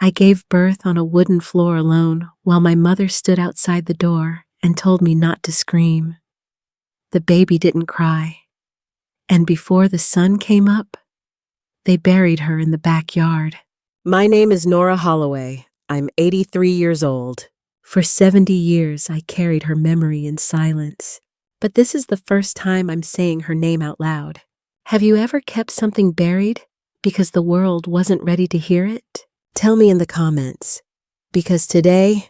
I gave birth on a wooden floor alone while my mother stood outside the door and told me not to scream. The baby didn't cry, and before the sun came up, they buried her in the backyard. My name is Nora Holloway. I'm 83 years old. For 70 years, I carried her memory in silence. But this is the first time I'm saying her name out loud. Have you ever kept something buried because the world wasn't ready to hear it? Tell me in the comments, because today,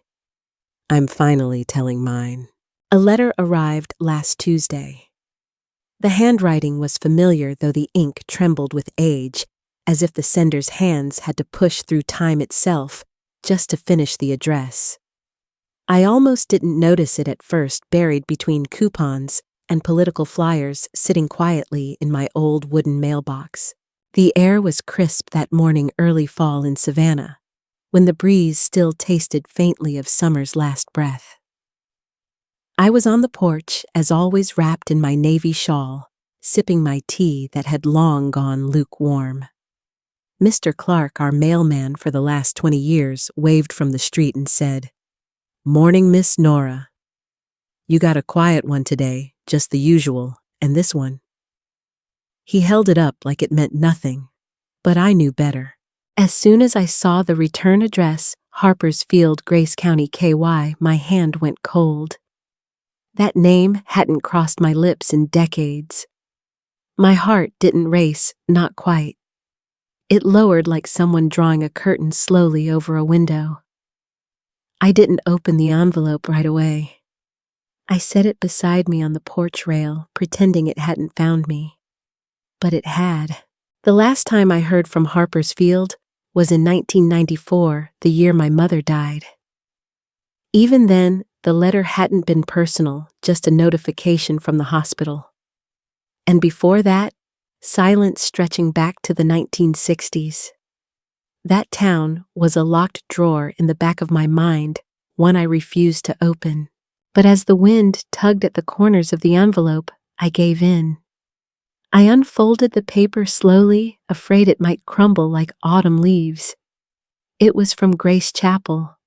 I'm finally telling mine. A letter arrived last Tuesday. The handwriting was familiar, though the ink trembled with age, as if the sender's hands had to push through time itself just to finish the address. I almost didn't notice it at first, buried between coupons and political flyers sitting quietly in my old wooden mailbox. The air was crisp that morning, early fall in Savannah, when the breeze still tasted faintly of summer's last breath. I was on the porch, as always wrapped in my navy shawl, sipping my tea that had long gone lukewarm. Mr. Clark, our mailman for the last 20 years, waved from the street and said, "Morning, Miss Nora. You got a quiet one today, just the usual, and this one." He held it up like it meant nothing, but I knew better. As soon as I saw the return address, Harpers Field, Grace County, KY, my hand went cold. That name hadn't crossed my lips in decades. My heart didn't race, not quite. It lowered like someone drawing a curtain slowly over a window. I didn't open the envelope right away. I set it beside me on the porch rail, pretending it hadn't found me. But it had. The last time I heard from Harpers Field was in 1994, the year my mother died. Even then, the letter hadn't been personal, just a notification from the hospital. And before that, silence stretching back to the 1960s. That town was a locked drawer in the back of my mind, one I refused to open. But as the wind tugged at the corners of the envelope, I gave in. I unfolded the paper slowly, afraid it might crumble like autumn leaves. It was from Grace Chapel,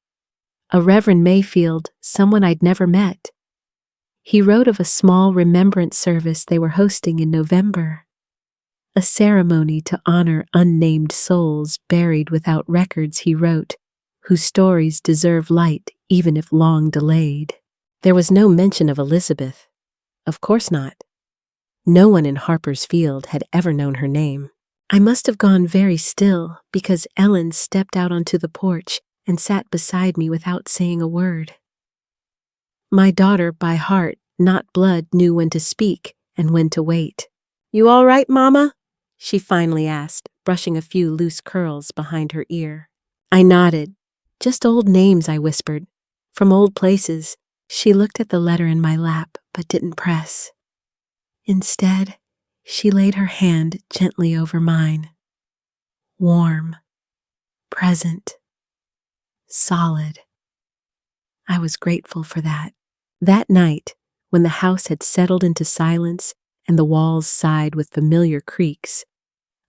a Reverend Mayfield, someone I'd never met. He wrote of a small remembrance service they were hosting in November. A ceremony to honor unnamed souls buried without records, he wrote, whose stories deserve light even if long delayed. There was no mention of Elizabeth. Of course not. No one in Harpers Field had ever known her name. I must have gone very still because Ellen stepped out onto the porch and sat beside me without saying a word. My daughter, by heart, not blood, knew when to speak and when to wait. "You all right, Mama?" she finally asked, brushing a few loose curls behind her ear. I nodded. "Just old names," I whispered. "From old places." She looked at the letter in my lap, but didn't press. Instead, she laid her hand gently over mine. Warm, present, solid. I was grateful for that. That night, when the house had settled into silence and the walls sighed with familiar creaks,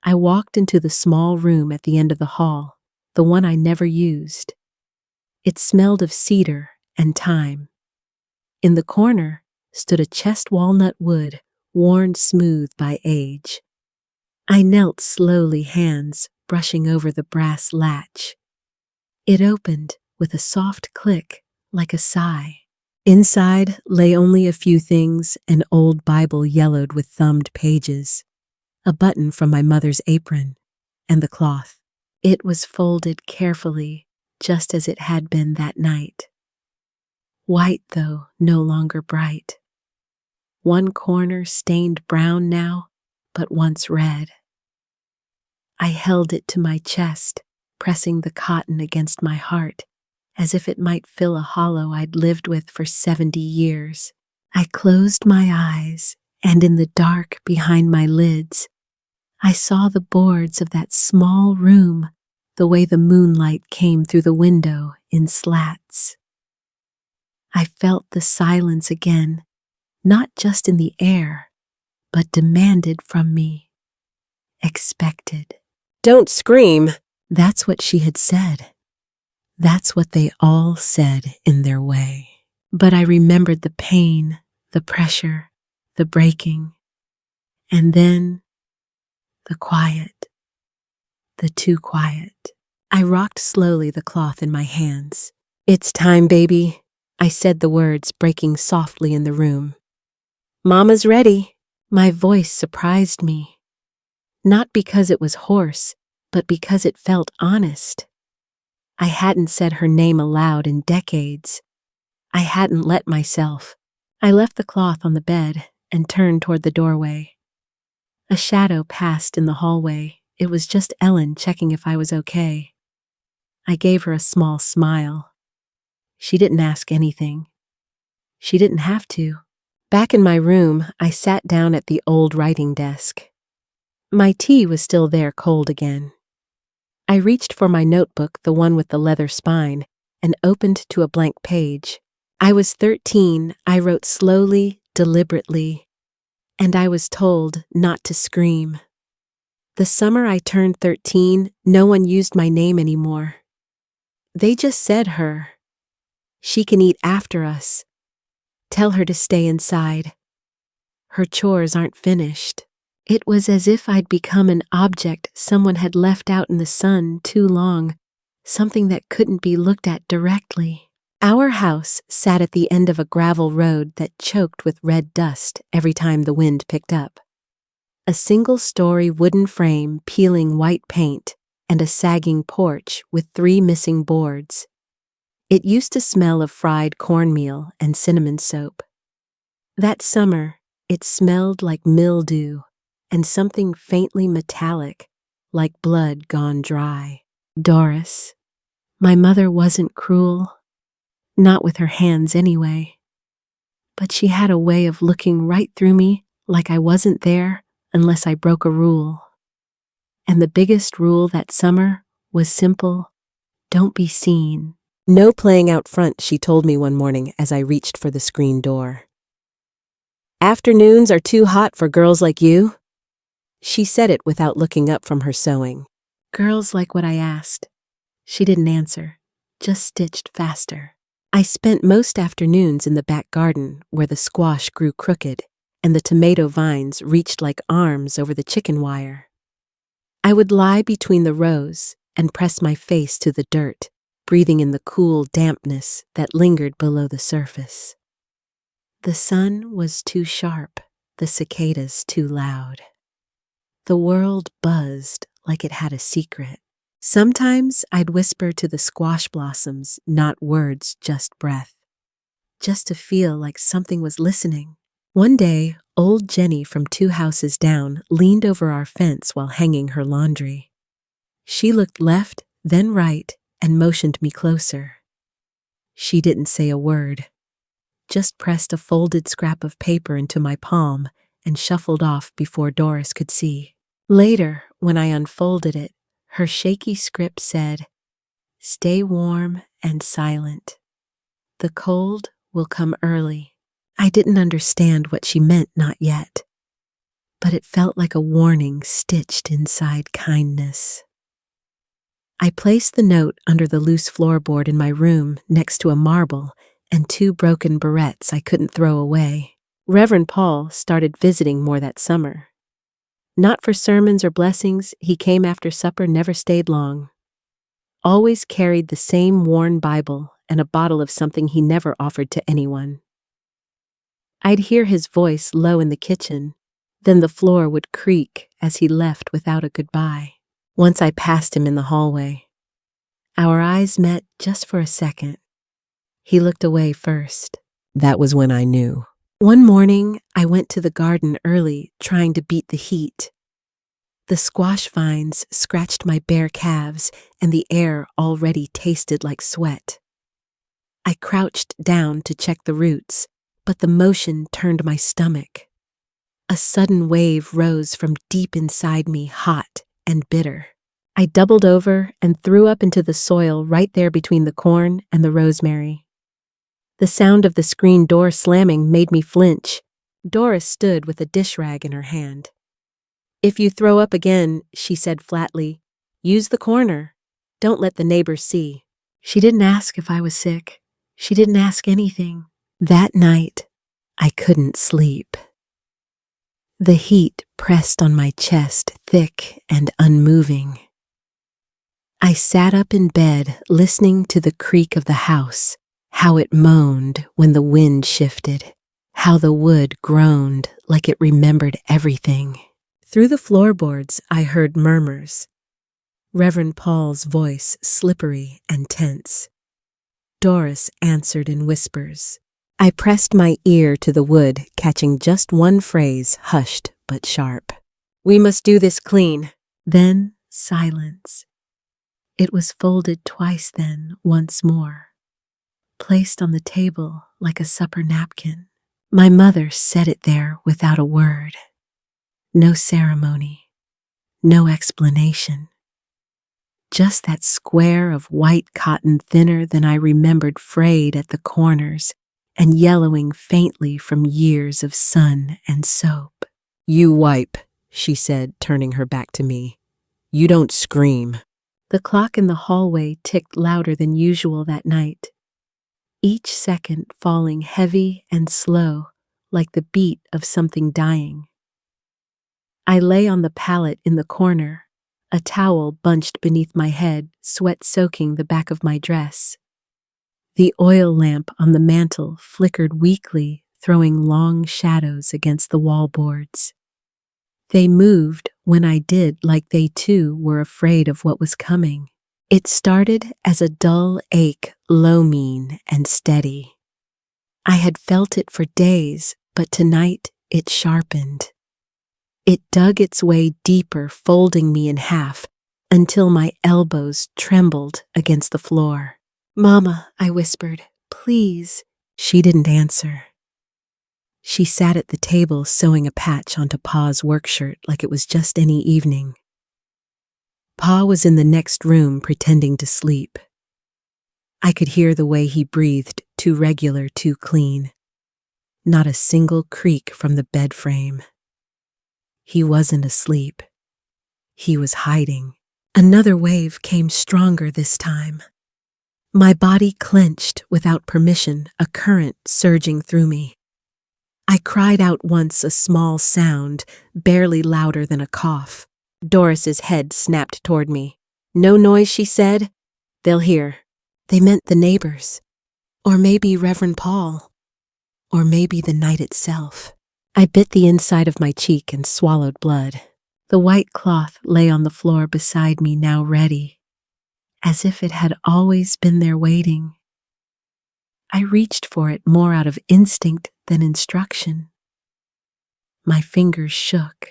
I walked into the small room at the end of the hall, the one I never used. It smelled of cedar and thyme. In the corner stood a chest walnut wood, worn smooth by age. I knelt slowly, hands brushing over the brass latch. It opened with a soft click, like a sigh. Inside lay only a few things: an old Bible yellowed with thumbed pages, a button from my mother's apron, and the cloth. It was folded carefully, just as it had been that night. White, though no longer bright. One corner stained brown now, but once red. I held it to my chest, pressing the cotton against my heart, as if it might fill a hollow I'd lived with for 70 years. I closed my eyes, and in the dark behind my lids, I saw the boards of that small room, the way the moonlight came through the window in slats. I felt the silence again, not just in the air, but demanded from me, expected. "Don't scream." That's what she had said. That's what they all said in their way. But I remembered the pain, the pressure, the breaking, and then the quiet, the too quiet. I rocked slowly, the cloth in my hands. "It's time, baby," I said, the words breaking softly in the room. "Mama's ready." My voice surprised me, not because it was hoarse, but because it felt honest. I hadn't said her name aloud in decades. I hadn't let myself. I left the cloth on the bed and turned toward the doorway. A shadow passed in the hallway. It was just Ellen checking if I was okay. I gave her a small smile. She didn't ask anything. She didn't have to. Back in my room, I sat down at the old writing desk. My tea was still there, cold again. I reached for my notebook, the one with the leather spine, and opened to a blank page. I was 13, I wrote slowly, deliberately, and I was told not to scream. The summer I turned 13, no one used my name anymore. They just said her. She can eat after us. Tell her to stay inside. Her chores aren't finished. It was as if I'd become an object someone had left out in the sun too long, something that couldn't be looked at directly. Our house sat at the end of a gravel road that choked with red dust every time the wind picked up. A single-story wooden frame peeling white paint and a sagging porch with 3 missing boards. It used to smell of fried cornmeal and cinnamon soap. That summer, it smelled like mildew and something faintly metallic, like blood gone dry. Doris. My mother wasn't cruel. Not with her hands anyway. But she had a way of looking right through me like I wasn't there unless I broke a rule. And the biggest rule that summer was simple: don't be seen. "No playing out front," she told me one morning as I reached for the screen door. "Afternoons are too hot for girls like you." She said it without looking up from her sewing. Girls like what I asked. She didn't answer, just stitched faster. I spent most afternoons in the back garden where the squash grew crooked and the tomato vines reached like arms over the chicken wire. I would lie between the rows and press my face to the dirt, breathing in the cool dampness that lingered below the surface. The sun was too sharp, the cicadas too loud. The world buzzed like it had a secret. Sometimes I'd whisper to the squash blossoms, not words, just breath, just to feel like something was listening. One day, old Jenny from 2 houses down leaned over our fence while hanging her laundry. She looked left, then right, and motioned me closer. She didn't say a word, just pressed a folded scrap of paper into my palm and shuffled off before Doris could see. Later, when I unfolded it, her shaky script said, "Stay warm and silent. The cold will come early." I didn't understand what she meant, not yet, but it felt like a warning stitched inside kindness. I placed the note under the loose floorboard in my room next to a marble and 2 broken barrettes I couldn't throw away. Reverend Paul started visiting more that summer. Not for sermons or blessings, he came after supper, never stayed long. Always carried the same worn Bible and a bottle of something he never offered to anyone. I'd hear his voice low in the kitchen, then the floor would creak as he left without a goodbye. Once I passed him in the hallway. Our eyes met just for a second. He looked away first. That was when I knew. One morning, I went to the garden early, trying to beat the heat. The squash vines scratched my bare calves, and the air already tasted like sweat. I crouched down to check the roots, but the motion turned my stomach. A sudden wave rose from deep inside me, hot and bitter. I doubled over and threw up into the soil right there between the corn and the rosemary. The sound of the screen door slamming made me flinch. Doris stood with a dish rag in her hand. "If you throw up again," she said flatly, "use the corner. Don't let the neighbors see." She didn't ask if I was sick. She didn't ask anything. That night, I couldn't sleep. The heat pressed on my chest, thick and unmoving. I sat up in bed, listening to the creak of the house, how it moaned when the wind shifted, how the wood groaned like it remembered everything. Through the floorboards, I heard murmurs. Reverend Paul's voice slippery and tense. Doris answered in whispers. I pressed my ear to the wood, catching just one phrase, hushed but sharp. "We must do this clean." Then silence. It was folded twice then, once more, placed on the table like a supper napkin. My mother set it there without a word. No ceremony, no explanation. Just that square of white cotton thinner than I remembered, frayed at the corners and yellowing faintly from years of sun and soap. "You wipe," she said, turning her back to me. "You don't scream." The clock in the hallway ticked louder than usual that night, each second falling heavy and slow like the beat of something dying. I lay on the pallet in the corner, a towel bunched beneath my head, sweat soaking the back of my dress. The oil lamp on the mantel flickered weakly, throwing long shadows against the wallboards. They moved when I did, like they too were afraid of what was coming. It started as a dull ache, low, mean, and steady. I had felt it for days, but tonight it sharpened. It dug its way deeper, folding me in half, until my elbows trembled against the floor. "Mama," I whispered, "please." She didn't answer. She sat at the table sewing a patch onto Pa's workshirt like it was just any evening. Pa was in the next room pretending to sleep. I could hear the way he breathed, too regular, too clean. Not a single creak from the bed frame. He wasn't asleep. He was hiding. Another wave came stronger this time. My body clenched without permission, a current surging through me. I cried out once, a small sound, barely louder than a cough. Doris's head snapped toward me. "No noise," she said. "They'll hear." They meant the neighbors. Or maybe Reverend Paul. Or maybe the night itself. I bit the inside of my cheek and swallowed blood. The white cloth lay on the floor beside me, now ready, as if it had always been there waiting. I reached for it more out of instinct than instruction. My fingers shook.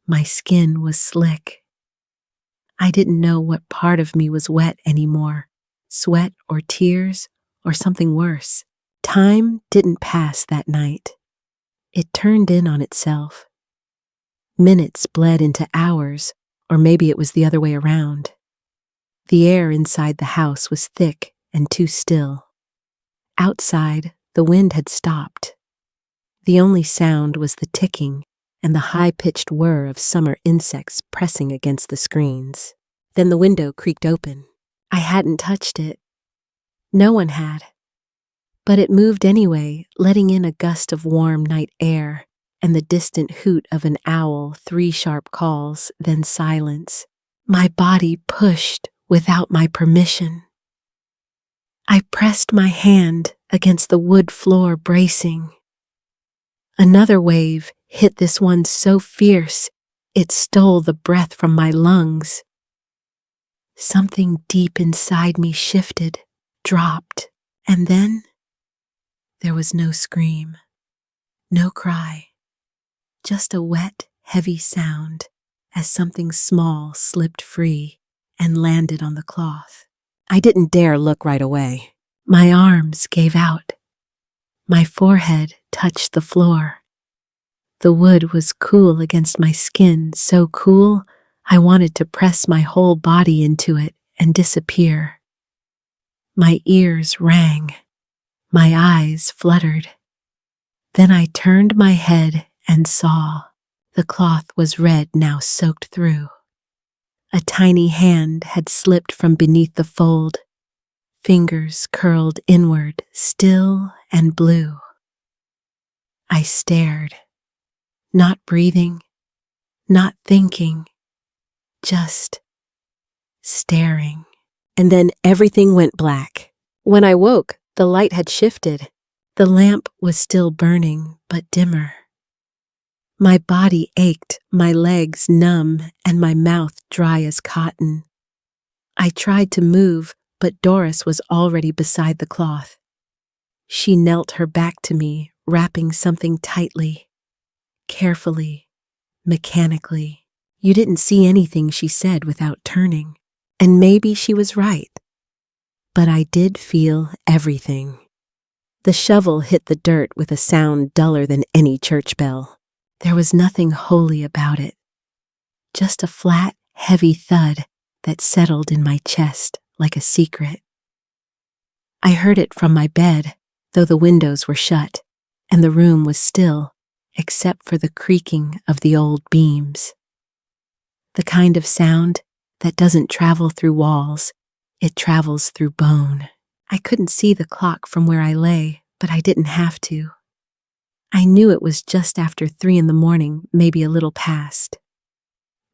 My skin was slick. I didn't know what part of me was wet anymore, sweat or tears or something worse. Time didn't pass that night. It turned in on itself. Minutes bled into hours, or maybe it was the other way around. The air inside the house was thick and too still. Outside, the wind had stopped. The only sound was the ticking and the high-pitched whir of summer insects pressing against the screens. Then the window creaked open. I hadn't touched it. No one had. But it moved anyway, letting in a gust of warm night air and the distant hoot of an owl, 3 sharp calls, then silence. My body pushed without my permission. I pressed my hand against the wood floor, bracing. Another wave hit, this one so fierce it stole the breath from my lungs. Something deep inside me shifted, dropped, and then there was no scream, no cry, just a wet, heavy sound as something small slipped free and landed on the cloth. I didn't dare look right away. My arms gave out. My forehead touched the floor. The wood was cool against my skin, so cool I wanted to press my whole body into it and disappear. My ears rang. My eyes fluttered. Then I turned my head and saw. The cloth was red, now soaked through. A tiny hand had slipped from beneath the fold, fingers curled inward, still and blue. I stared, not breathing, not thinking, just staring. And then everything went black. When I woke, the light had shifted. The lamp was still burning, but dimmer. My body ached, my legs numb, and my mouth dry as cotton. I tried to move, but Doris was already beside the cloth. She knelt her back to me, wrapping something tightly, carefully, mechanically. You didn't see anything she said without turning, and maybe she was right. But I did feel everything. The shovel hit the dirt with a sound duller than any church bell. There was nothing holy about it, just a flat, heavy thud that settled in my chest like a secret. I heard it from my bed, though the windows were shut, and the room was still, except for the creaking of the old beams. The kind of sound that doesn't travel through walls, it travels through bone. I couldn't see the clock from where I lay, but I didn't have to. I knew it was just after 3 a.m, maybe a little past.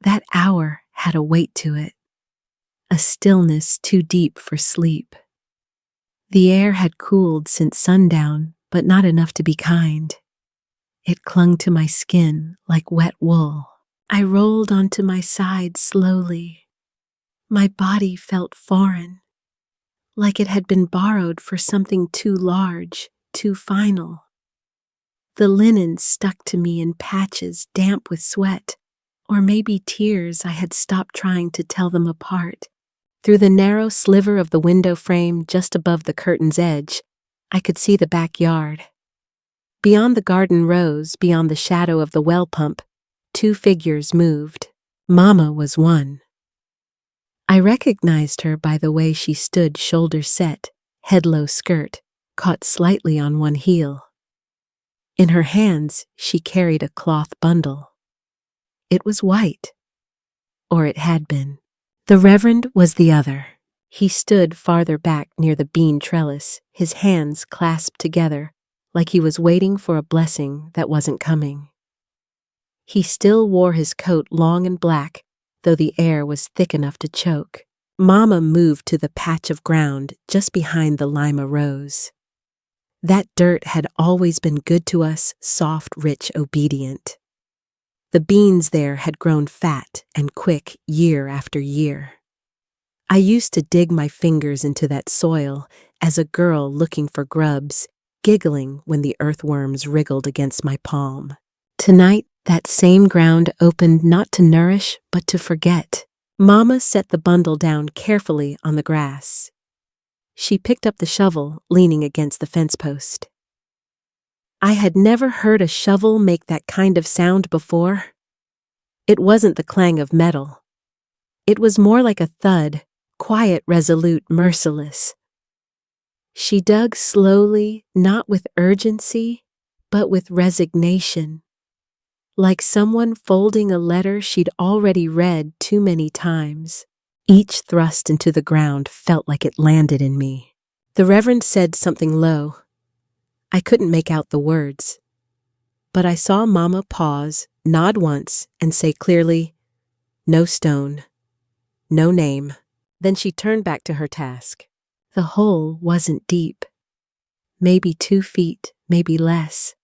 That hour had a weight to it, a stillness too deep for sleep. The air had cooled since sundown, but not enough to be kind. It clung to my skin like wet wool. I rolled onto my side slowly. My body felt foreign, like it had been borrowed for something too large, too final. The linen stuck to me in patches damp with sweat, or maybe tears I had stopped trying to tell them apart. Through the narrow sliver of the window frame just above the curtain's edge, I could see the backyard. Beyond the garden rows, beyond the shadow of the well pump, 2 figures moved. Mama was one. I recognized her by the way she stood shoulder set, head-low skirt, caught slightly on one heel. In her hands, she carried a cloth bundle. It was white, or it had been. The Reverend was the other. He stood farther back near the bean trellis, his hands clasped together, like he was waiting for a blessing that wasn't coming. He still wore his coat long and black, though the air was thick enough to choke. Mama moved to the patch of ground just behind the lima rose. That dirt had always been good to us, soft, rich, obedient. The beans there had grown fat and quick year after year. I used to dig my fingers into that soil as a girl looking for grubs, giggling when the earthworms wriggled against my palm. Tonight, that same ground opened not to nourish, but to forget. Mama set the bundle down carefully on the grass. She picked up the shovel, leaning against the fence post. I had never heard a shovel make that kind of sound before. It wasn't the clang of metal. It was more like a thud, quiet, resolute, merciless. She dug slowly, not with urgency, but with resignation, like someone folding a letter she'd already read too many times. Each thrust into the ground felt like it landed in me. The Reverend said something low. I couldn't make out the words, but I saw Mama pause, nod once, and say clearly, "No stone, no name." Then she turned back to her task. The hole wasn't deep. Maybe 2 feet, maybe less.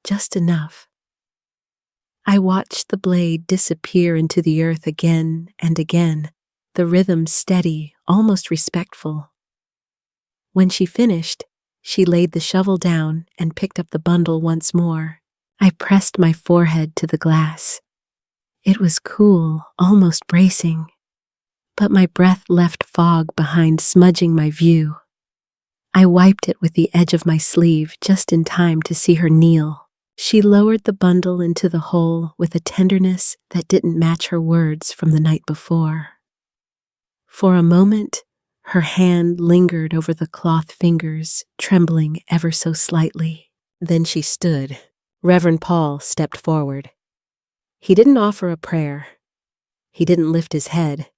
Just enough. I watched the blade disappear into the earth again and again, the rhythm steady, almost respectful. When she finished, she laid the shovel down and picked up the bundle once more. I pressed my forehead to the glass. It was cool, almost bracing, but my breath left fog behind, smudging my view. I wiped it with the edge of my sleeve just in time to see her kneel. She lowered the bundle into the hole with a tenderness that didn't match her words from the night before. For a moment, her hand lingered over the cloth fingers, trembling ever so slightly. Then she stood. Reverend Paul stepped forward. He didn't offer a prayer. He didn't lift his head,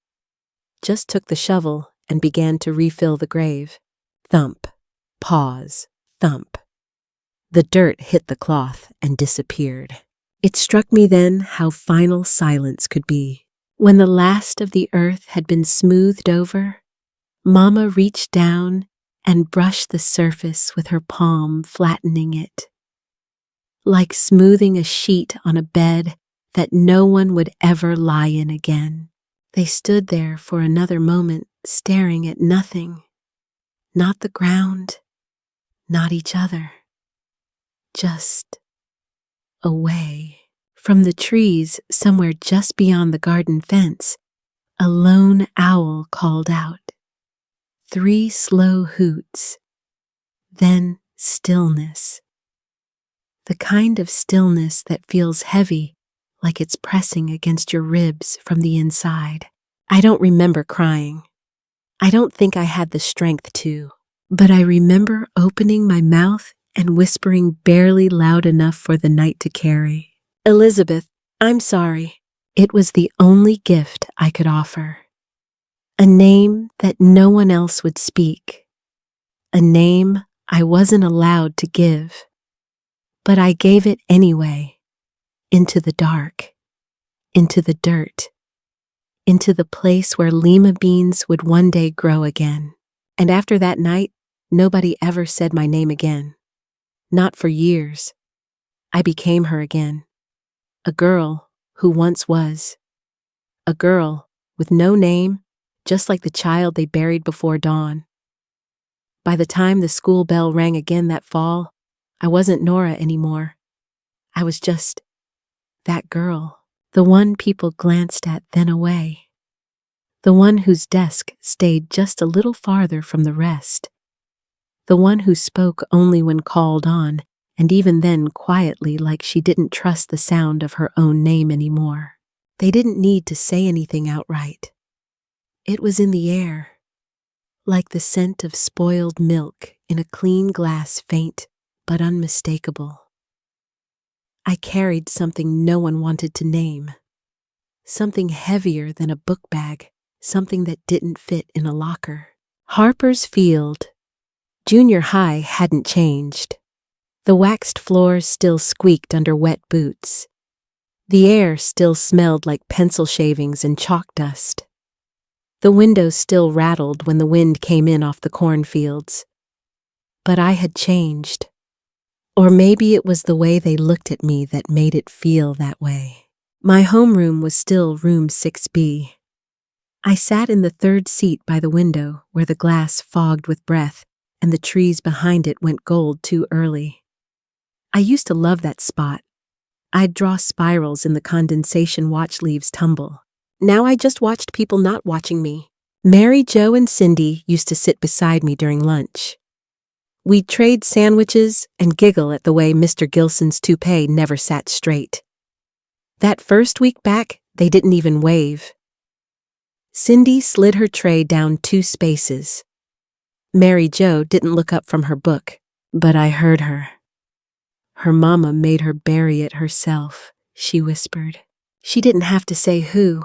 just took the shovel and began to refill the grave. Thump, pause, thump. The dirt hit the cloth and disappeared. It struck me then how final silence could be. When the last of the earth had been smoothed over, Mama reached down and brushed the surface with her palm, flattening it. Like smoothing a sheet on a bed that no one would ever lie in again. They stood there for another moment, staring at nothing. Not the ground, not each other. Just away. From the trees, somewhere just beyond the garden fence, a lone owl called out. 3 slow hoots. Then stillness. The kind of stillness that feels heavy, like it's pressing against your ribs from the inside. I don't remember crying. I don't think I had the strength to, but I remember opening my mouth and whispering barely loud enough for the night to carry. Elizabeth, I'm sorry. It was the only gift I could offer. A name that no one else would speak. A name I wasn't allowed to give. But I gave it anyway. Into the dark. Into the dirt. Into the place where lima beans would one day grow again. And after that night, nobody ever said my name again. Not for years. I became her again. A girl who once was. A girl with no name, just like the child they buried before dawn. By the time the school bell rang again that fall, I wasn't Nora anymore. I was just that girl, the one people glanced at then away. The one whose desk stayed just a little farther from the rest. The one who spoke only when called on, and even then quietly, like she didn't trust the sound of her own name anymore. They didn't need to say anything outright. It was in the air, like the scent of spoiled milk in a clean glass, faint but unmistakable. I carried something no one wanted to name. Something heavier than a book bag, something that didn't fit in a locker. Harper's Field. Junior high hadn't changed. The waxed floors still squeaked under wet boots. The air still smelled like pencil shavings and chalk dust. The windows still rattled when the wind came in off the cornfields. But I had changed. Or maybe it was the way they looked at me that made it feel that way. My homeroom was still room 6B. I sat in the 3rd seat by the window where the glass fogged with breath and the trees behind it went gold too early. I used to love that spot. I'd draw spirals in the condensation watch leaves tumble. Now I just watched people not watching me. Mary Jo and Cindy used to sit beside me during lunch. We'd trade sandwiches and giggle at the way Mr. Gilson's toupee never sat straight. That first week back, they didn't even wave. Cindy slid her tray down 2 spaces. Mary Jo didn't look up from her book, but I heard her. Her mama made her bury it herself, she whispered. She didn't have to say who.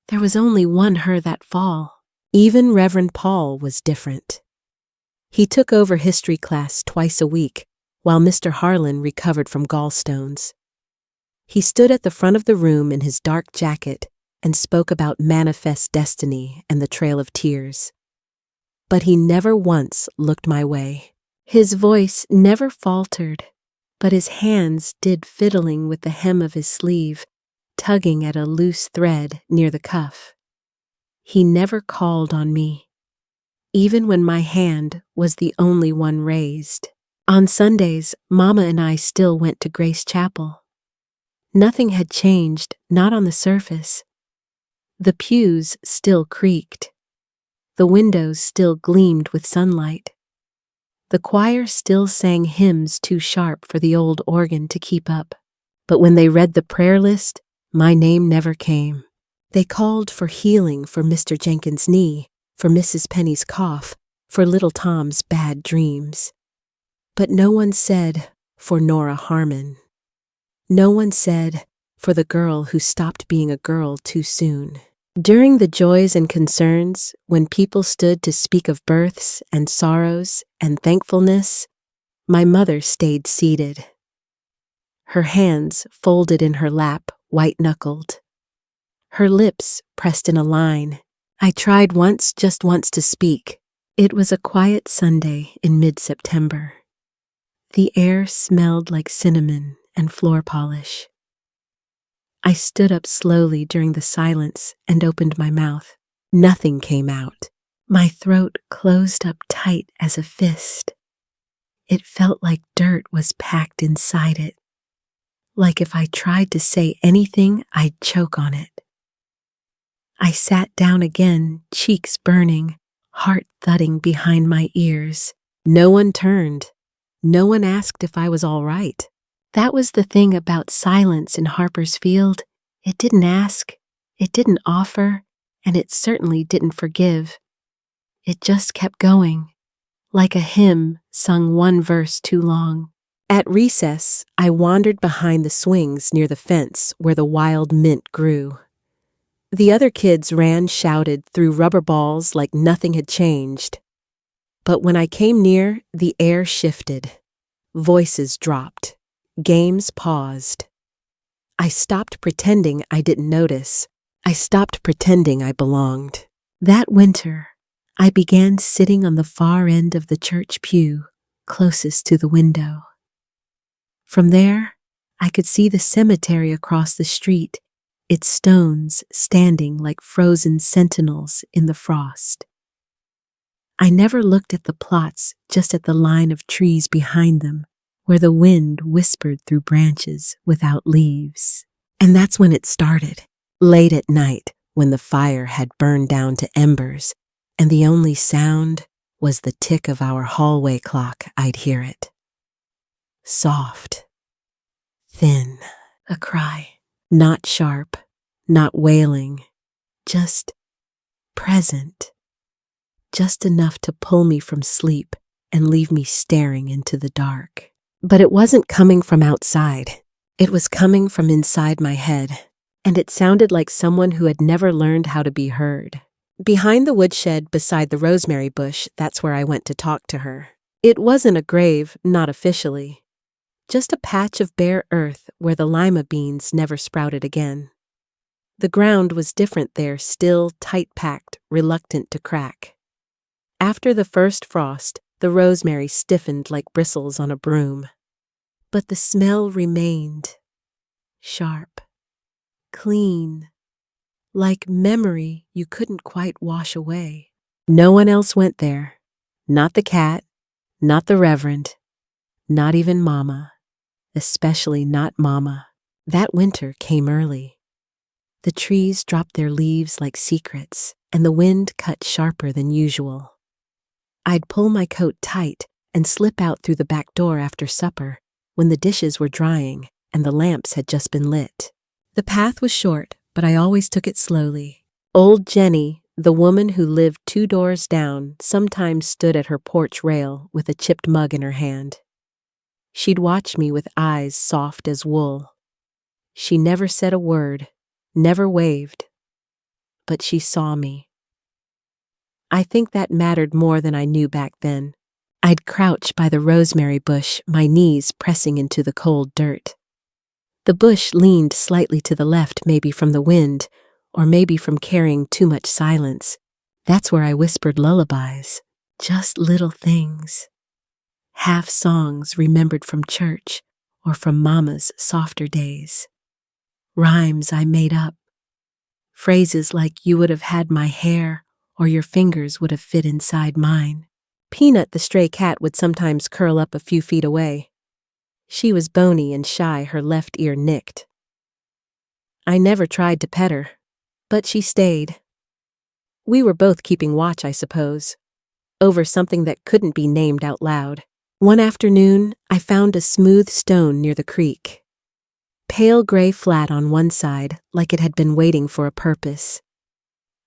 There was only one her that fall. Even Reverend Paul was different. He took over history class twice a week, while Mr. Harlan recovered from gallstones. He stood at the front of the room in his dark jacket and spoke about manifest destiny and the Trail of Tears. But he never once looked my way. His voice never faltered, but his hands did fiddling with the hem of his sleeve, tugging at a loose thread near the cuff. He never called on me, even when my hand was the only one raised. On Sundays, Mama and I still went to Grace Chapel. Nothing had changed, not on the surface. The pews still creaked. The windows still gleamed with sunlight. The choir still sang hymns too sharp for the old organ to keep up. But when they read the prayer list, my name never came. They called for healing for Mr. Jenkins' knee, for Mrs. Penny's cough, for little Tom's bad dreams. But no one said, for Nora Harmon. No one said, for the girl who stopped being a girl too soon. During the joys and concerns, when people stood to speak of births and sorrows and thankfulness, my mother stayed seated. Her hands folded in her lap, white-knuckled. Her lips pressed in a line. I tried just once to speak. It was a quiet Sunday in mid-September. The air smelled like cinnamon and floor polish. I stood up slowly during the silence and opened my mouth. Nothing came out. My throat closed up tight as a fist. It felt like dirt was packed inside it. Like if I tried to say anything, I'd choke on it. I sat down again, cheeks burning, heart thudding behind my ears. No one turned. No one asked if I was all right. That was the thing about silence in Harper's Field. It didn't ask, it didn't offer, and it certainly didn't forgive. It just kept going, like a hymn sung one verse too long. At recess, I wandered behind the swings near the fence where the wild mint grew. The other kids shouted through rubber balls like nothing had changed. But when I came near, the air shifted. Voices dropped. Games paused. I stopped pretending I didn't notice. I stopped pretending I belonged. That winter, I began sitting on the far end of the church pew, closest to the window. From there, I could see the cemetery across the street, its stones standing like frozen sentinels in the frost. I never looked at the plots, just at the line of trees behind them, where the wind whispered through branches without leaves. And that's when it started, late at night, when the fire had burned down to embers, and the only sound was the tick of our hallway clock. I'd hear it. Soft, thin, a cry, not sharp, not wailing, just present, just enough to pull me from sleep and leave me staring into the dark. But it wasn't coming from outside. It was coming from inside my head, and it sounded like someone who had never learned how to be heard. Behind the woodshed beside the rosemary bush, that's where I went to talk to her. It wasn't a grave, not officially. Just a patch of bare earth where the lima beans never sprouted again. The ground was different there, still tight-packed, reluctant to crack. After the first frost, the rosemary stiffened like bristles on a broom. But the smell remained, sharp, clean, like memory you couldn't quite wash away. No one else went there. Not the cat, not the reverend, not even Mama. Especially not Mama. That winter came early. The trees dropped their leaves like secrets, and the wind cut sharper than usual. I'd pull my coat tight and slip out through the back door after supper when the dishes were drying and the lamps had just been lit. The path was short, but I always took it slowly. Old Jenny, the woman who lived 2 doors down, sometimes stood at her porch rail with a chipped mug in her hand. She'd watch me with eyes soft as wool. She never said a word, never waved, but she saw me. I think that mattered more than I knew back then. I'd crouch by the rosemary bush, my knees pressing into the cold dirt. The bush leaned slightly to the left, maybe from the wind, or maybe from carrying too much silence. That's where I whispered lullabies, just little things. Half songs remembered from church or from Mama's softer days. Rhymes I made up. Phrases like "you would have had my hair" or "your fingers would have fit inside mine." Peanut, the stray cat, would sometimes curl up a few feet away. She was bony and shy, her left ear nicked. I never tried to pet her, but she stayed. We were both keeping watch, I suppose, over something that couldn't be named out loud. One afternoon, I found a smooth stone near the creek. Pale gray flat on one side, like it had been waiting for a purpose.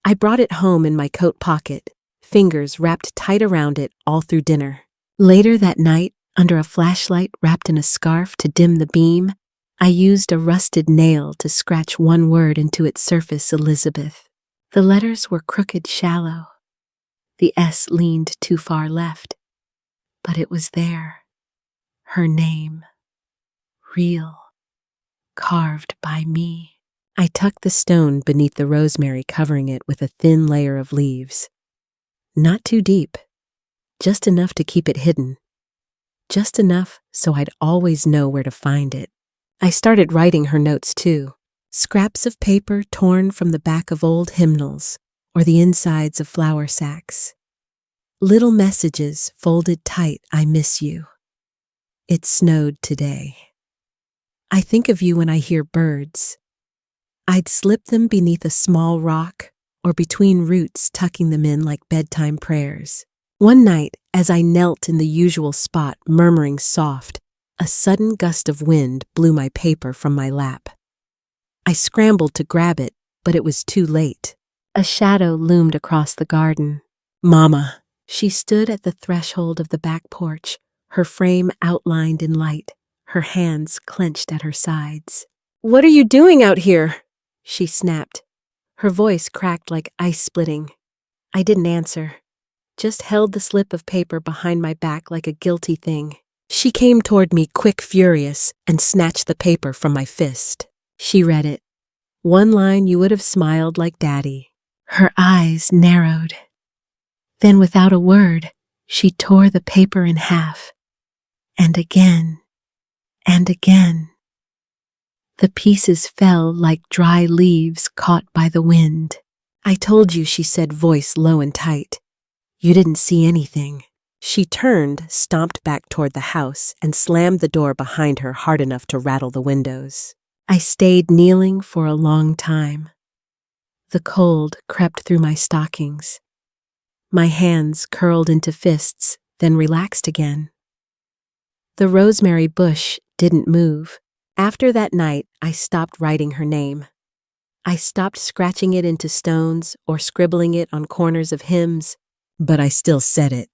I brought it home in my coat pocket, fingers wrapped tight around it all through dinner. Later that night, under a flashlight wrapped in a scarf to dim the beam, I used a rusted nail to scratch one word into its surface, Elizabeth. The letters were crooked shallow. The S leaned too far left. But it was there. Her name. Real. Carved by me. I tucked the stone beneath the rosemary, covering it with a thin layer of leaves. Not too deep. Just enough to keep it hidden. Just enough so I'd always know where to find it. I started writing her notes too. Scraps of paper torn from the back of old hymnals or the insides of flour sacks. Little messages folded tight, I miss you. It snowed today. I think of you when I hear birds. I'd slip them beneath a small rock or between roots, tucking them in like bedtime prayers. One night, as I knelt in the usual spot, murmuring soft, a sudden gust of wind blew my paper from my lap. I scrambled to grab it, but it was too late. A shadow loomed across the garden. Mama. She stood at the threshold of the back porch, her frame outlined in light, her hands clenched at her sides. "What are you doing out here?" she snapped. Her voice cracked like ice splitting. I didn't answer, just held the slip of paper behind my back like a guilty thing. She came toward me, quick, furious, and snatched the paper from my fist. She read it. One line you would have smiled like Daddy. Her eyes narrowed. Then, without a word, she tore the paper in half. And again. And again. The pieces fell like dry leaves caught by the wind. "I told you," she said, voice low and tight. "You didn't see anything." She turned, stomped back toward the house, and slammed the door behind her hard enough to rattle the windows. I stayed kneeling for a long time. The cold crept through my stockings. My hands curled into fists, then relaxed again. The rosemary bush didn't move. After that night, I stopped writing her name. I stopped scratching it into stones or scribbling it on corners of hymns. But I still said it,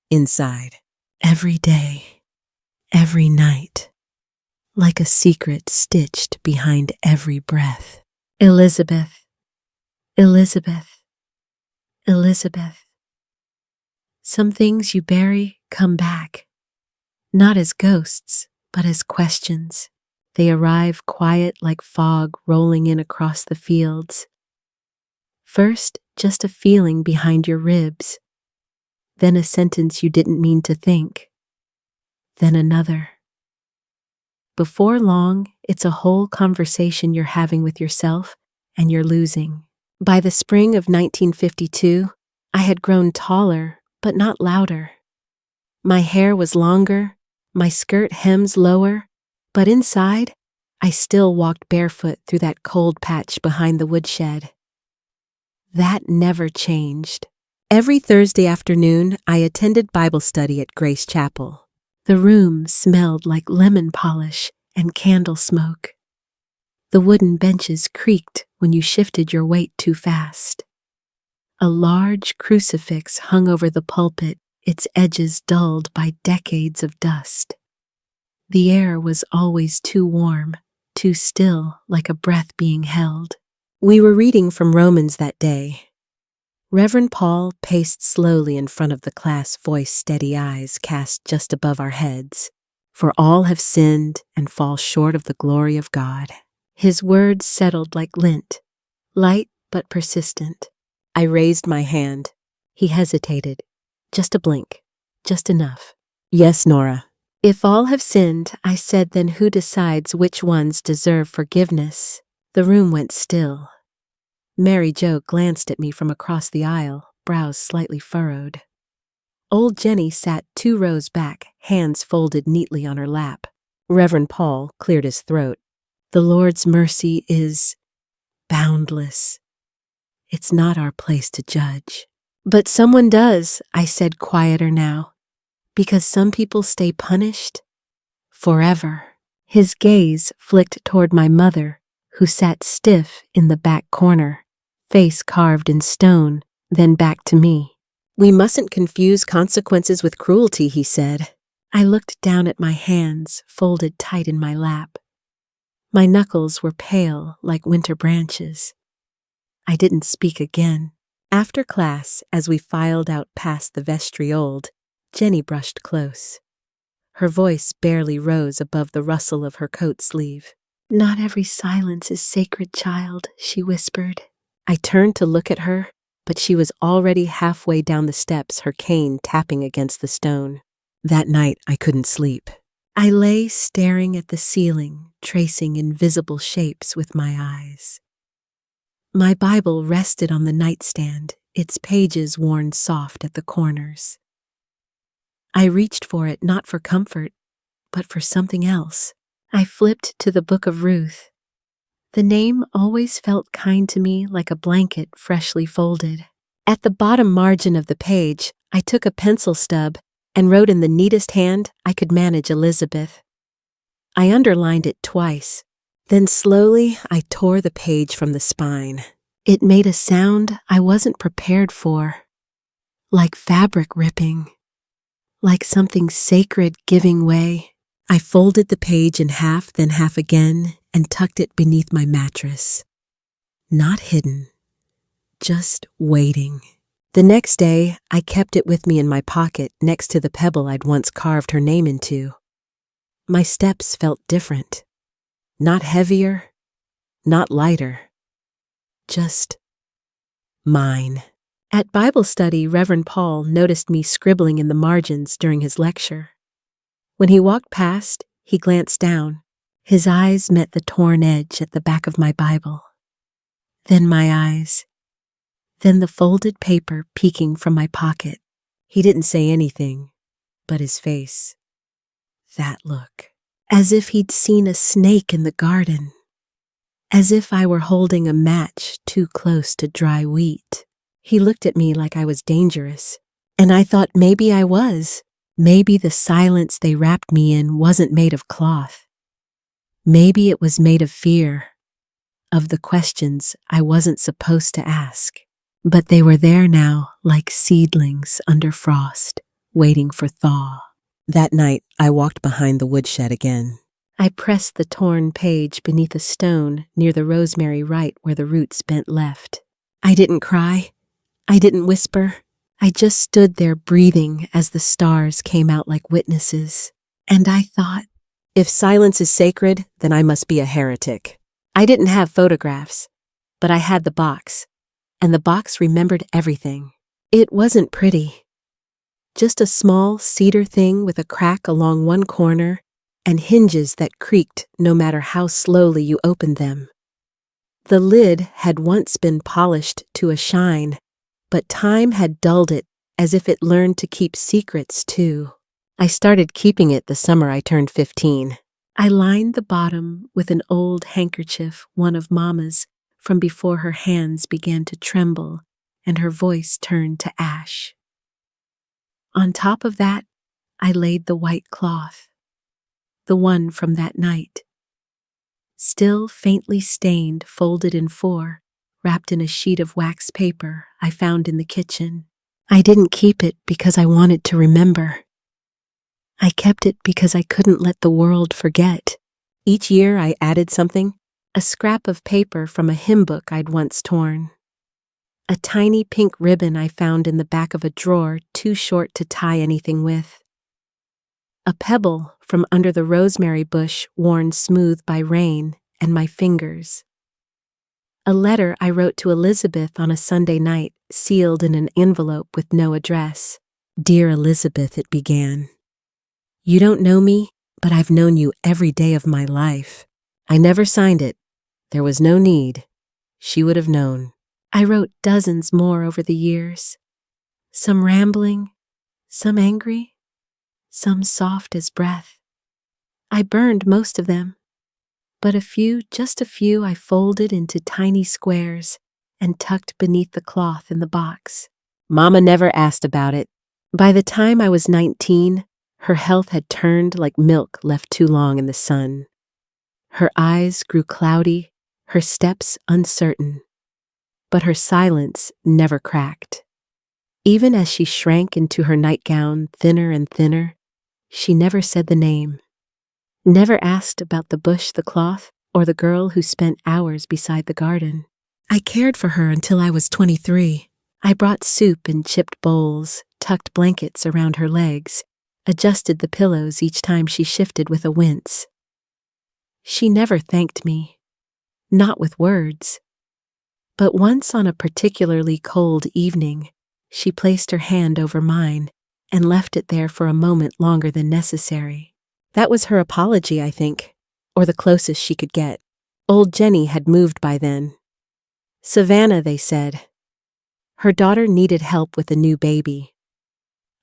inside. Every day, every night, like a secret stitched behind every breath. Elizabeth, Elizabeth, Elizabeth. Some things you bury come back, not as ghosts, but as questions. They arrive quiet like fog rolling in across the fields. First, just a feeling behind your ribs. Then a sentence you didn't mean to think. Then another. Before long, it's a whole conversation you're having with yourself, and you're losing. By the spring of 1952, I had grown taller, but not louder. My hair was longer, my skirt hems lower, but inside, I still walked barefoot through that cold patch behind the woodshed. That never changed. Every Thursday afternoon, I attended Bible study at Grace Chapel. The room smelled like lemon polish and candle smoke. The wooden benches creaked when you shifted your weight too fast. A large crucifix hung over the pulpit, its edges dulled by decades of dust. The air was always too warm, too still, like a breath being held. We were reading from Romans that day. Reverend Paul paced slowly in front of the class, voice steady, eyes cast just above our heads. For all have sinned and fall short of the glory of God. His words settled like lint, light but persistent. I raised my hand. He hesitated. Just a blink. Just enough. Yes, Nora. If all have sinned, I said, then who decides which ones deserve forgiveness? The room went still. Mary Jo glanced at me from across the aisle, brows slightly furrowed. Old Jenny sat 2 rows back, hands folded neatly on her lap. Reverend Paul cleared his throat. The Lord's mercy is boundless. It's not our place to judge. But someone does, I said, quieter now. Because some people stay punished forever. His gaze flicked toward my mother, who sat stiff in the back corner, face carved in stone, then back to me. We mustn't confuse consequences with cruelty, he said. I looked down at my hands, folded tight in my lap. My knuckles were pale like winter branches. I didn't speak again. After class, as we filed out past the vestry, Jenny brushed close. Her voice barely rose above the rustle of her coat sleeve. "Not every silence is sacred, child," she whispered. I turned to look at her, but she was already halfway down the steps, her cane tapping against the stone. That night, I couldn't sleep. I lay staring at the ceiling, tracing invisible shapes with my eyes. My Bible rested on the nightstand, its pages worn soft at the corners. I reached for it not for comfort, but for something else. I flipped to the Book of Ruth. The name always felt kind to me, like a blanket freshly folded. At the bottom margin of the page, I took a pencil stub and wrote in the neatest hand I could manage Elizabeth. I underlined it twice. Then slowly I tore the page from the spine. It made a sound I wasn't prepared for. Like fabric ripping. Like something sacred giving way. I folded the page in half, then half again, and tucked it beneath my mattress. Not hidden. Just waiting. The next day, I kept it with me in my pocket next to the pebble I'd once carved her name into. My steps felt different. Not heavier, not lighter. Just mine. At Bible study, Reverend Paul noticed me scribbling in the margins during his lecture. When he walked past, he glanced down. His eyes met the torn edge at the back of my Bible. Then my eyes. Then the folded paper peeking from my pocket. He didn't say anything, but his face. That look. As if he'd seen a snake in the garden. As if I were holding a match too close to dry wheat. He looked at me like I was dangerous, and I thought maybe I was. Maybe the silence they wrapped me in wasn't made of cloth. Maybe it was made of fear, of the questions I wasn't supposed to ask. But they were there now, like seedlings under frost, waiting for thaw. That night, I walked behind the woodshed again. I pressed the torn page beneath a stone near the rosemary right where the roots bent left. I didn't cry. I didn't whisper. I just stood there breathing as the stars came out like witnesses. And I thought, if silence is sacred, then I must be a heretic. I didn't have photographs, but I had the box, and the box remembered everything. It wasn't pretty. Just a small cedar thing with a crack along one corner and hinges that creaked no matter how slowly you opened them. The lid had once been polished to a shine, but time had dulled it as if it learned to keep secrets too. I started keeping it the summer I turned 15. I lined the bottom with an old handkerchief, one of Mama's, from before her hands began to tremble and her voice turned to ash. On top of that, I laid the white cloth, the one from that night. Still faintly stained, folded in 4, wrapped in a sheet of wax paper I found in the kitchen. I didn't keep it because I wanted to remember. I kept it because I couldn't let the world forget. Each year I added something, a scrap of paper from a hymn book I'd once torn. A tiny pink ribbon I found in the back of a drawer too short to tie anything with. A pebble from under the rosemary bush worn smooth by rain and my fingers. A letter I wrote to Elizabeth on a Sunday night, sealed in an envelope with no address. Dear Elizabeth, it began. You don't know me, but I've known you every day of my life. I never signed it. There was no need. She would have known. I wrote dozens more over the years. Some rambling, some angry, some soft as breath. I burned most of them, but just a few I folded into tiny squares and tucked beneath the cloth in the box. Mama never asked about it. By the time I was 19, her health had turned like milk left too long in the sun. Her eyes grew cloudy, her steps uncertain, but her silence never cracked. Even as she shrank into her nightgown thinner and thinner, she never said the name. Never asked about the bush, the cloth, or the girl who spent hours beside the garden. I cared for her until I was 23. I brought soup in chipped bowls, tucked blankets around her legs, adjusted the pillows each time she shifted with a wince. She never thanked me, not with words. But once on a particularly cold evening, she placed her hand over mine and left it there for a moment longer than necessary. That was her apology, I think, or the closest she could get. Old Jenny had moved by then. Savannah, they said. Her daughter needed help with a new baby.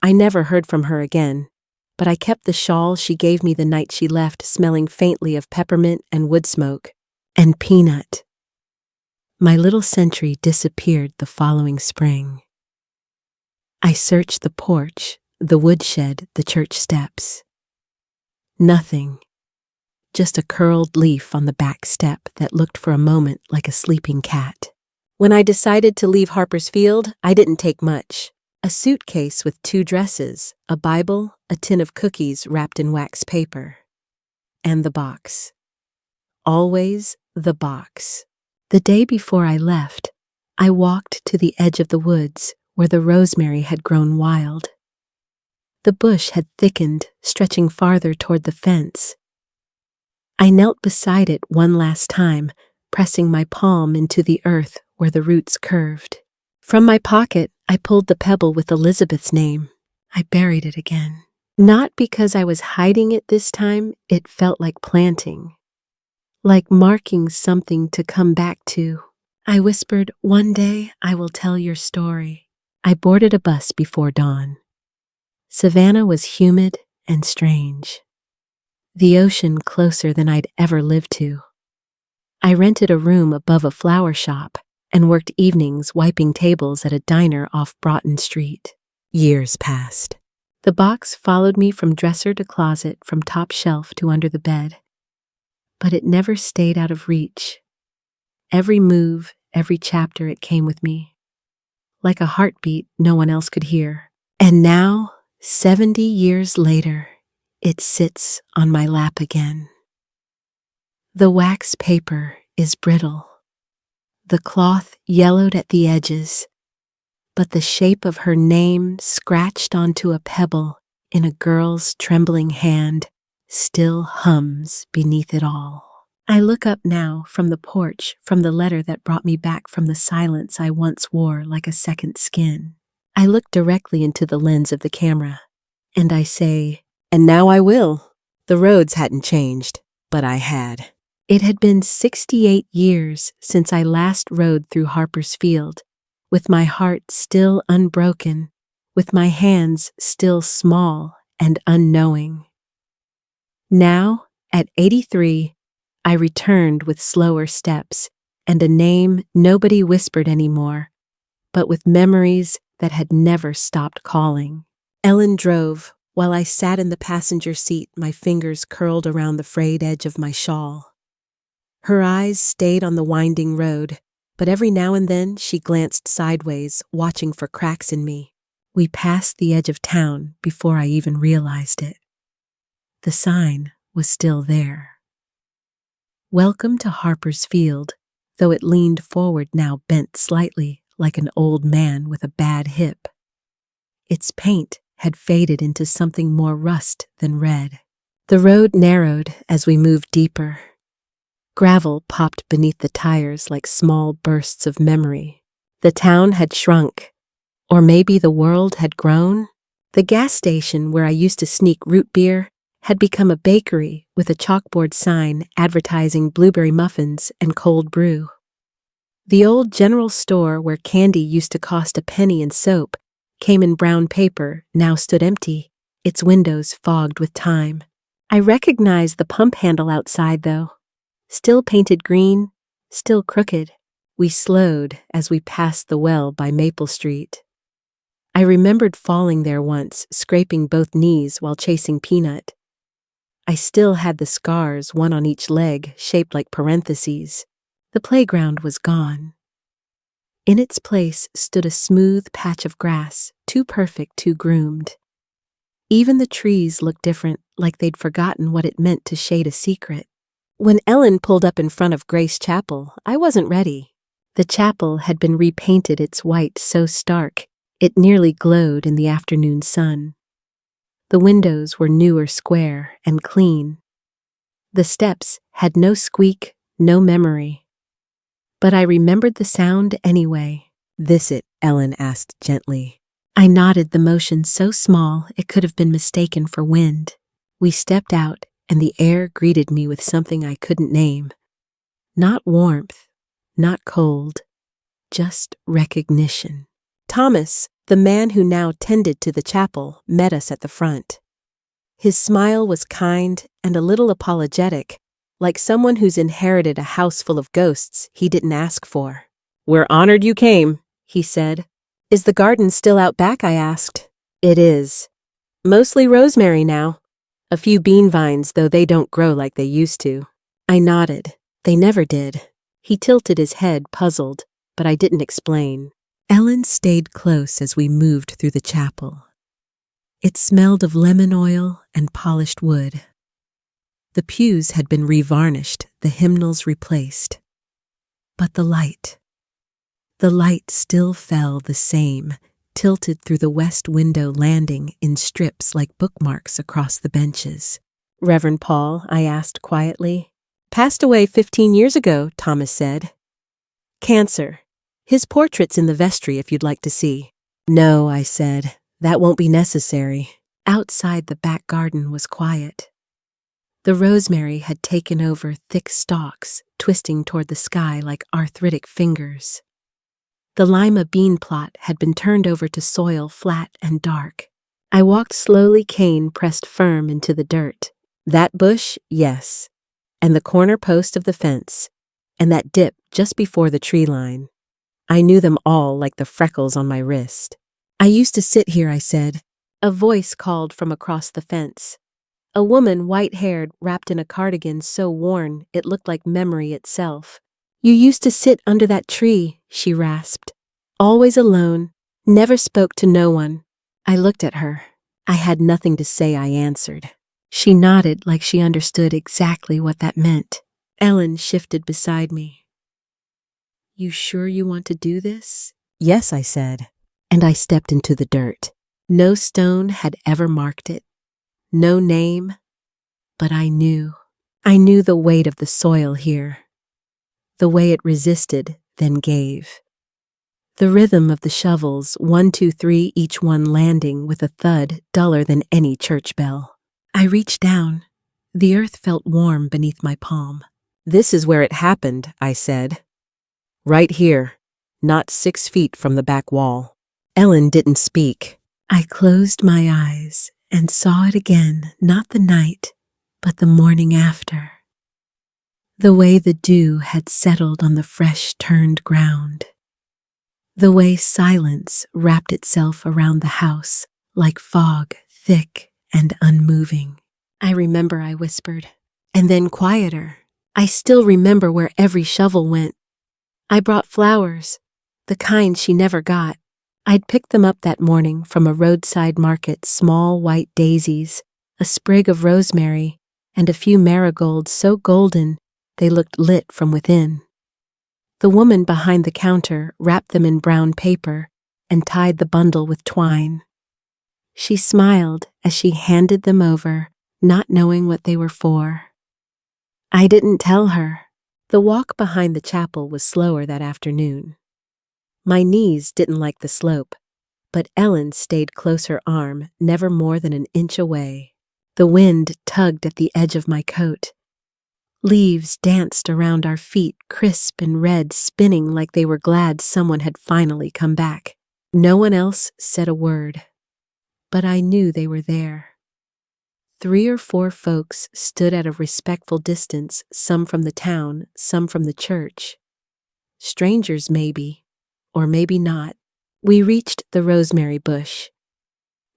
I never heard from her again, but I kept the shawl she gave me the night she left smelling faintly of peppermint and wood smoke, and peanut. My little sentry disappeared the following spring. I searched the porch, the woodshed, the church steps. Nothing. Just a curled leaf on the back step that looked for a moment like a sleeping cat. When I decided to leave Harper's Field, I didn't take much. A suitcase with 2 dresses, a Bible, a tin of cookies wrapped in wax paper. And the box. Always the box. The day before I left, I walked to the edge of the woods where the rosemary had grown wild. The bush had thickened, stretching farther toward the fence. I knelt beside it one last time, pressing my palm into the earth where the roots curved. From my pocket, I pulled the pebble with Elizabeth's name. I buried it again. Not because I was hiding it this time, it felt like planting. Like marking something to come back to. I whispered, "One day I will tell your story." I boarded a bus before dawn. Savannah was humid and strange. The ocean closer than I'd ever lived to. I rented a room above a flower shop and worked evenings wiping tables at a diner off Broughton Street. Years passed. The box followed me from dresser to closet, from top shelf to under the bed. But it never stayed out of reach. Every move, every chapter, it came with me. Like a heartbeat no one else could hear. And now, 70 years later, it sits on my lap again. The wax paper is brittle. The cloth yellowed at the edges, but the shape of her name scratched onto a pebble in a girl's trembling hand still hums beneath it all. I look up now from the porch, from the letter that brought me back from the silence I once wore like a second skin. I look directly into the lens of the camera, and I say, "And now I will." The roads hadn't changed, but I had. It had been 68 years since I last rode through Harper's Field, with my heart still unbroken, with my hands still small and unknowing. Now, at 83, I returned with slower steps and a name nobody whispered anymore, but with memories that had never stopped calling. Ellen drove, while I sat in the passenger seat, my fingers curled around the frayed edge of my shawl. Her eyes stayed on the winding road, but every now and then she glanced sideways, watching for cracks in me. We passed the edge of town before I even realized it. The sign was still there. Welcome to Harper's Field, though it leaned forward now bent slightly like an old man with a bad hip. Its paint had faded into something more rust than red. The road narrowed as we moved deeper. Gravel popped beneath the tires like small bursts of memory. The town had shrunk, or maybe the world had grown. The gas station where I used to sneak root beer had become a bakery with a chalkboard sign advertising blueberry muffins and cold brew. The old general store where candy used to cost a penny and soap came in brown paper, now stood empty, its windows fogged with time. I recognized the pump handle outside, though. Still painted green, still crooked. We slowed as we passed the well by Maple Street. I remembered falling there once, scraping both knees while chasing Peanut. I still had the scars, one on each leg, shaped like parentheses. The playground was gone. In its place stood a smooth patch of grass, too perfect, too groomed. Even the trees looked different, like they'd forgotten what it meant to shade a secret. When Ellen pulled up in front of Grace Chapel, I wasn't ready. The chapel had been repainted its white so stark it nearly glowed in the afternoon sun. The windows were new or square and clean. The steps had no squeak, no memory. But I remembered the sound anyway. "This it?" Ellen asked gently. I nodded, the motion so small it could have been mistaken for wind. We stepped out, and the air greeted me with something I couldn't name. Not warmth, not cold, just recognition. Thomas, the man who now tended to the chapel, met us at the front. His smile was kind and a little apologetic, like someone who's inherited a house full of ghosts he didn't ask for. "We're honored you came," he said. "Is the garden still out back?" I asked. "It is. Mostly rosemary now. A few bean vines, though they don't grow like they used to." I nodded. They never did. He tilted his head, puzzled, but I didn't explain. Ellen stayed close as we moved through the chapel. It smelled of lemon oil and polished wood. The pews had been revarnished, the hymnals replaced. But the light still fell the same, tilted through the west window landing in strips like bookmarks across the benches. "Reverend Paul?" I asked quietly. "Passed away 15 years ago," Thomas said. "Cancer. His portrait's in the vestry if you'd like to see." "No," I said. "That won't be necessary." Outside, the back garden was quiet. The rosemary had taken over thick stalks, twisting toward the sky like arthritic fingers. The lima bean plot had been turned over to soil flat and dark. I walked slowly, cane pressed firm into the dirt. That bush, yes. And the corner post of the fence. And that dip just before the tree line. I knew them all like the freckles on my wrist. "I used to sit here," I said. A voice called from across the fence. A woman, white-haired, wrapped in a cardigan so worn it looked like memory itself. "You used to sit under that tree," she rasped. "Always alone, never spoke to no one." I looked at her. I had nothing to say, I answered. She nodded like she understood exactly what that meant. Ellen shifted beside me. "You sure you want to do this?" "Yes," I said. And I stepped into the dirt. No stone had ever marked it. No name. But I knew. I knew the weight of the soil here. The way it resisted, then gave. The rhythm of the shovels, 1, 2, 3, each one landing with a thud duller than any church bell. I reached down. The earth felt warm beneath my palm. "This is where it happened," I said. "Right here, not 6 feet from the back wall." Ellen didn't speak. I closed my eyes and saw it again, not the night, but the morning after. The way the dew had settled on the fresh turned ground. The way silence wrapped itself around the house like fog, thick and unmoving. "I remember," I whispered, and then quieter. "I still remember where every shovel went. I brought flowers, the kind she never got. I'd picked them up that morning from a roadside market, small white daisies, a sprig of rosemary, and a few marigolds so golden they looked lit from within. The woman behind the counter wrapped them in brown paper and tied the bundle with twine. She smiled as she handed them over, not knowing what they were for. I didn't tell her. The walk behind the chapel was slower that afternoon. My knees didn't like the slope, but Ellen stayed close, her arm never more than an inch away. The wind tugged at the edge of my coat. Leaves danced around our feet, crisp and red, spinning like they were glad someone had finally come back. No one else said a word, but I knew they were there. 3 or 4 folks stood at a respectful distance, some from the town, some from the church. Strangers maybe, or maybe not. We reached the rosemary bush.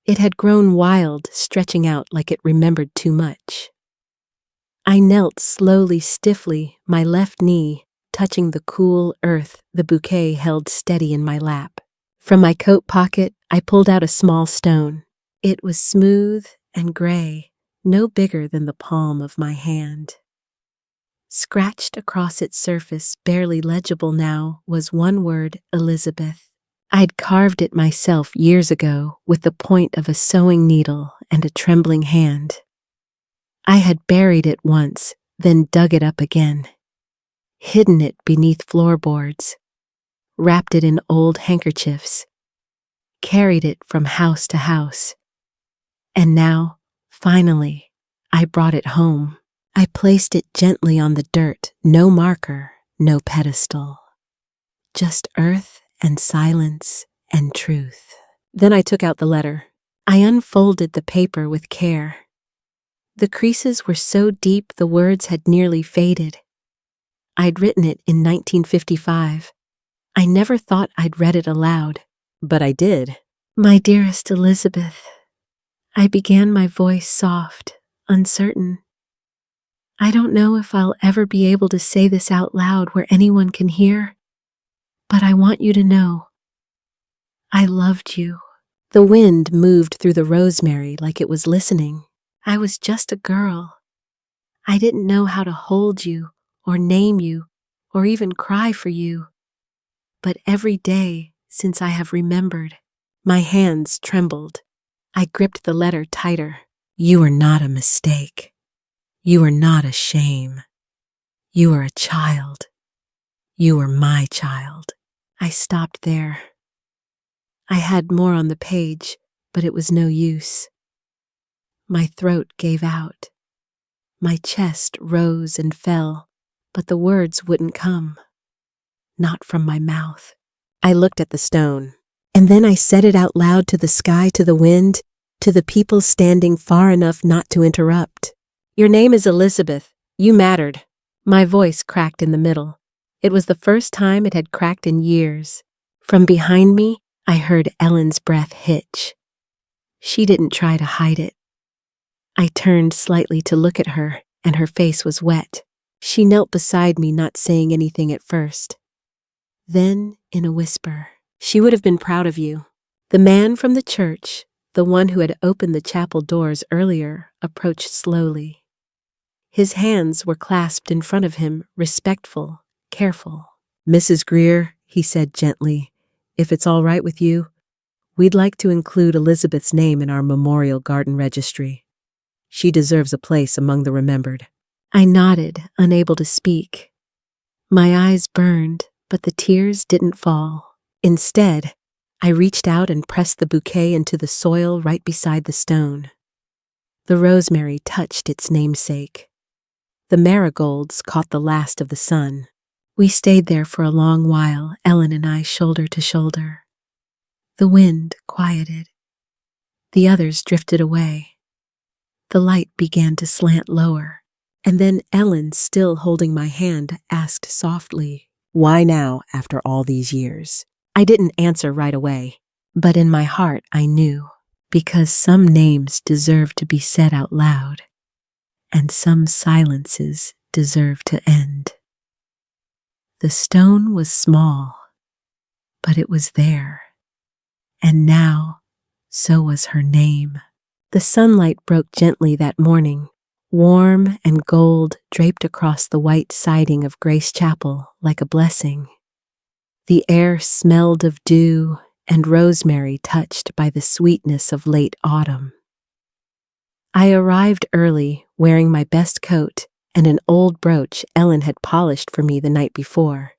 It had grown wild, stretching out like it remembered too much. I knelt slowly, stiffly, my left knee touching the cool earth the bouquet held steady in my lap. From my coat pocket, I pulled out a small stone. It was smooth and gray, no bigger than the palm of my hand. Scratched across its surface, barely legible now, was one word, Elizabeth. I'd carved it myself years ago with the point of a sewing needle and a trembling hand. I had buried it once, then dug it up again, hidden it beneath floorboards, wrapped it in old handkerchiefs, carried it from house to house. And now, finally, I brought it home. I placed it gently on the dirt, no marker, no pedestal. Just earth and silence and truth. Then I took out the letter. I unfolded the paper with care. The creases were so deep the words had nearly faded. I'd written it in 1955. I never thought I'd read it aloud, but I did. My dearest Elizabeth, I began, my voice soft, uncertain. I don't know if I'll ever be able to say this out loud where anyone can hear, but I want you to know I loved you. The wind moved through the rosemary like it was listening. I was just a girl. I didn't know how to hold you or name you or even cry for you. But every day since I have remembered, my hands trembled. I gripped the letter tighter. You are not a mistake. You are not a shame. You are a child. You are my child. I stopped there. I had more on the page, but it was no use. My throat gave out. My chest rose and fell, but the words wouldn't come. Not from my mouth. I looked at the stone, and then I said it out loud to the sky, to the wind, to the people standing far enough not to interrupt. Your name is Elizabeth. You mattered. My voice cracked in the middle. It was the first time it had cracked in years. From behind me, I heard Ellen's breath hitch. She didn't try to hide it. I turned slightly to look at her, and her face was wet. She knelt beside me, not saying anything at first. Then, in a whisper, she would have been proud of you. The man from the church, the one who had opened the chapel doors earlier, approached slowly. His hands were clasped in front of him, respectful, careful. Mrs. Greer, he said gently, if it's all right with you, we'd like to include Elizabeth's name in our memorial garden registry. She deserves a place among the remembered. I nodded, unable to speak. My eyes burned, but the tears didn't fall. Instead, I reached out and pressed the bouquet into the soil right beside the stone. The rosemary touched its namesake. The marigolds caught the last of the sun. We stayed there for a long while, Ellen and I, shoulder to shoulder. The wind quieted. The others drifted away. The light began to slant lower, and then Ellen, still holding my hand, asked softly, "Why now, after all these years?" I didn't answer right away, but in my heart I knew, because some names deserve to be said out loud, and some silences deserve to end. The stone was small, but it was there, and now so was her name. The sunlight broke gently that morning, warm and gold, draped across the white siding of Grace Chapel like a blessing. The air smelled of dew and rosemary, touched by the sweetness of late autumn. I arrived early, wearing my best coat and an old brooch Ellen had polished for me the night before.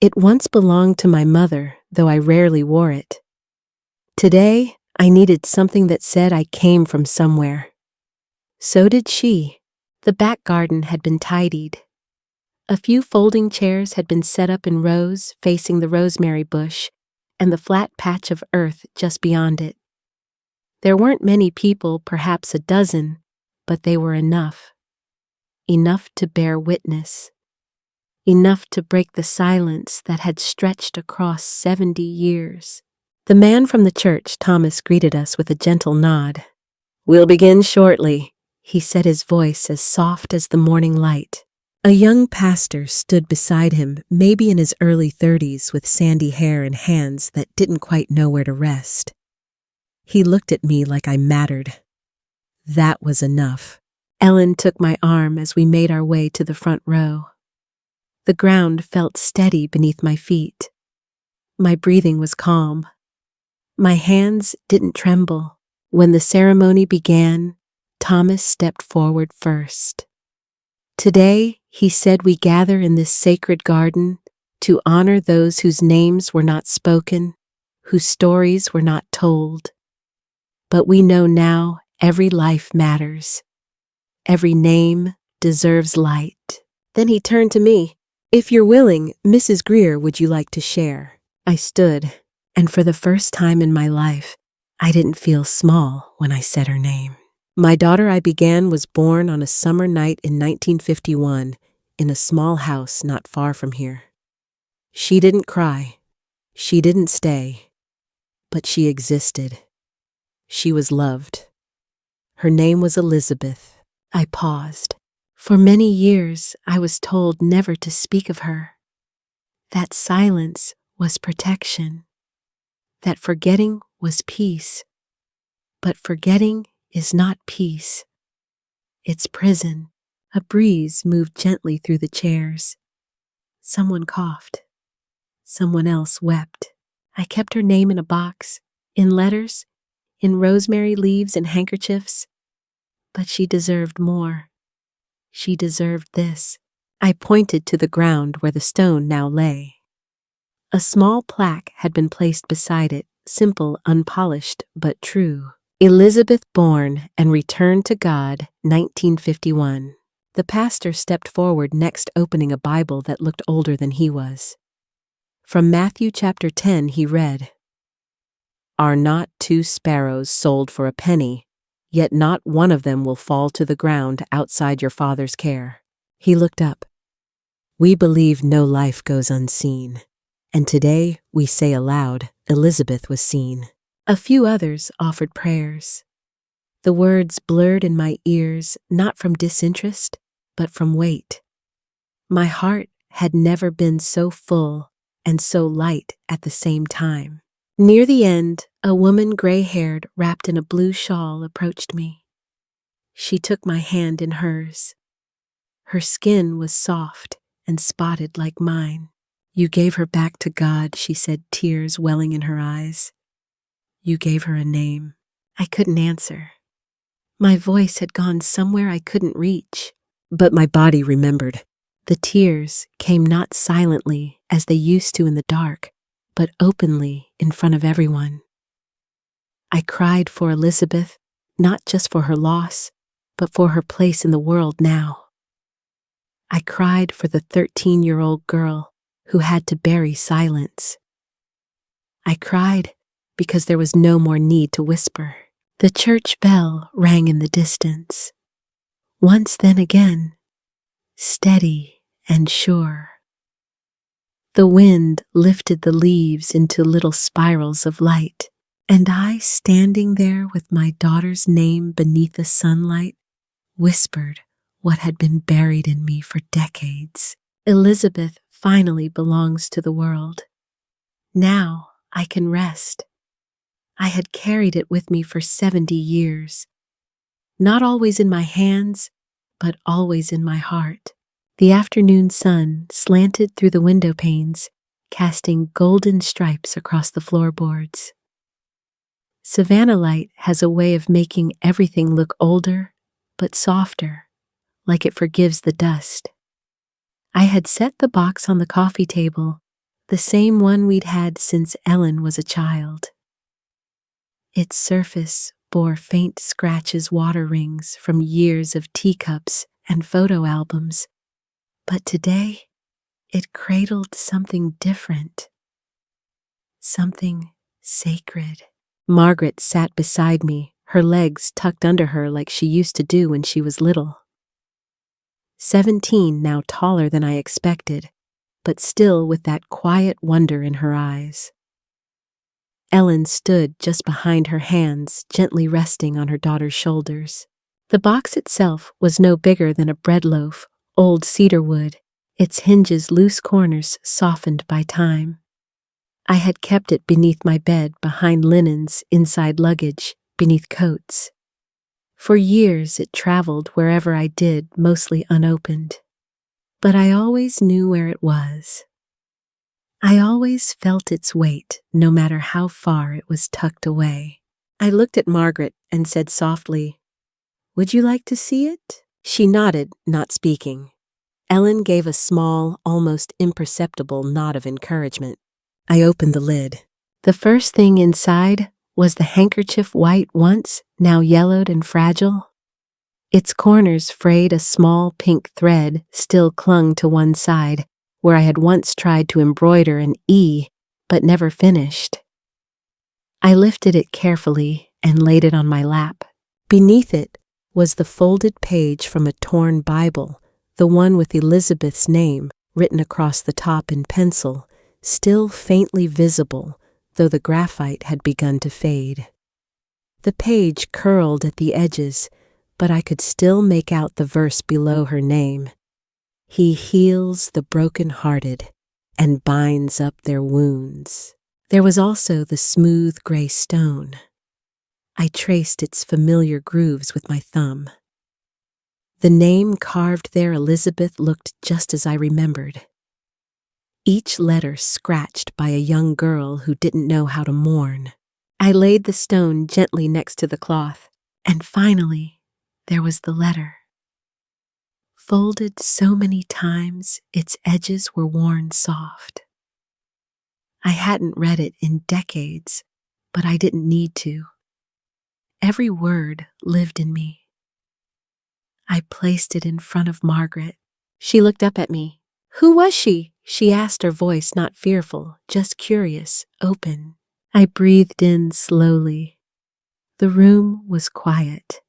It once belonged to my mother, though I rarely wore it. Today, I needed something that said I came from somewhere. So did she. The back garden had been tidied. A few folding chairs had been set up in rows facing the rosemary bush and the flat patch of earth just beyond it. There weren't many people, perhaps a dozen, but they were enough. Enough to bear witness. Enough to break the silence that had stretched across 70 years. The man from the church, Thomas, greeted us with a gentle nod. "We'll begin shortly," he said, his voice as soft as the morning light. A young pastor stood beside him, maybe in his early 30s, with sandy hair and hands that didn't quite know where to rest. He looked at me like I mattered. That was enough. Ellen took my arm as we made our way to the front row. The ground felt steady beneath my feet. My breathing was calm. My hands didn't tremble. When the ceremony began, Thomas stepped forward first. Today, he said, we gather in this sacred garden to honor those whose names were not spoken, whose stories were not told. But we know now every life matters. Every name deserves light. Then he turned to me. If you're willing, Mrs. Greer, would you like to share? I stood, and for the first time in my life, I didn't feel small when I said her name. My daughter, I began, was born on a summer night in 1951 in a small house not far from here. She didn't cry. She didn't stay. But she existed. She was loved. Her name was Elizabeth. I paused. For many years, I was told never to speak of her. That silence was protection. That forgetting was peace. But forgetting is not peace. It's prison. A breeze moved gently through the chairs. Someone coughed. Someone else wept. I kept her name in a box, in letters, in rosemary leaves and handkerchiefs. But she deserved more. She deserved this. I pointed to the ground where the stone now lay. A small plaque had been placed beside it, simple, unpolished, but true. Elizabeth born and returned to God, 1951. The pastor stepped forward next, opening a Bible that looked older than he was. From Matthew chapter 10 he read, "Are not 2 sparrows sold for a penny? Yet not one of them will fall to the ground outside your Father's care." He looked up. We believe no life goes unseen. And today we say aloud, Elizabeth was seen. A few others offered prayers. The words blurred in my ears, not from disinterest, but from weight. My heart had never been so full and so light at the same time. Near the end, a woman, gray-haired, wrapped in a blue shawl, approached me. She took my hand in hers. Her skin was soft and spotted like mine. "You gave her back to God," she said, tears welling in her eyes. "You gave her a name." I couldn't answer. My voice had gone somewhere I couldn't reach. But my body remembered. The tears came not silently as they used to in the dark, but openly in front of everyone. I cried for Elizabeth, not just for her loss, but for her place in the world now. I cried for the 13-year-old girl who had to bury silence. I cried because there was no more need to whisper. The church bell rang in the distance. Once, then again, steady and sure. The wind lifted the leaves into little spirals of light, and I, standing there with my daughter's name beneath the sunlight, whispered what had been buried in me for decades. Elizabeth finally belongs to the world. Now I can rest. I had carried it with me for 70 years, not always in my hands, but always in my heart. The afternoon sun slanted through the window panes, casting golden stripes across the floorboards. Savannah light has a way of making everything look older, but softer, like it forgives the dust. I had set the box on the coffee table, the same one we'd had since Ellen was a child. Its surface bore faint scratches, water rings from years of teacups and photo albums, but today it cradled something different, something sacred. Margaret sat beside me, her legs tucked under her like she used to do when she was little. 17, now taller than I expected, but still with that quiet wonder in her eyes. Ellen stood just behind her, hands gently resting on her daughter's shoulders. The box itself was no bigger than a bread loaf, old cedar wood, its hinges loose corners softened by time. I had kept it beneath my bed, behind linens, inside luggage, beneath coats. For years it traveled wherever I did, mostly unopened. But I always knew where it was. I always felt its weight, no matter how far it was tucked away. I looked at Margaret and said softly, "Would you like to see it?" She nodded, not speaking. Ellen gave a small, almost imperceptible nod of encouragement. I opened the lid. The first thing inside was the handkerchief white once, now yellowed and fragile. Its corners frayed, a small pink thread still clung to one side, where I had once tried to embroider an E, but never finished. I lifted it carefully and laid it on my lap. Beneath it was the folded page from a torn Bible, the one with Elizabeth's name written across the top in pencil, still faintly visible, though the graphite had begun to fade. The page curled at the edges, but I could still make out the verse below her name. He heals the broken-hearted and binds up their wounds. There was also the smooth gray stone. I traced its familiar grooves with my thumb. The name carved there, Elizabeth, looked just as I remembered. Each letter scratched by a young girl who didn't know how to mourn. I laid the stone gently next to the cloth, and finally, there was the letter. Folded so many times, its edges were worn soft. I hadn't read it in decades, but I didn't need to. Every word lived in me. I placed it in front of Margaret. She looked up at me. "Who was she?" she asked, her voice not fearful, just curious, open. I breathed in slowly. The room was quiet.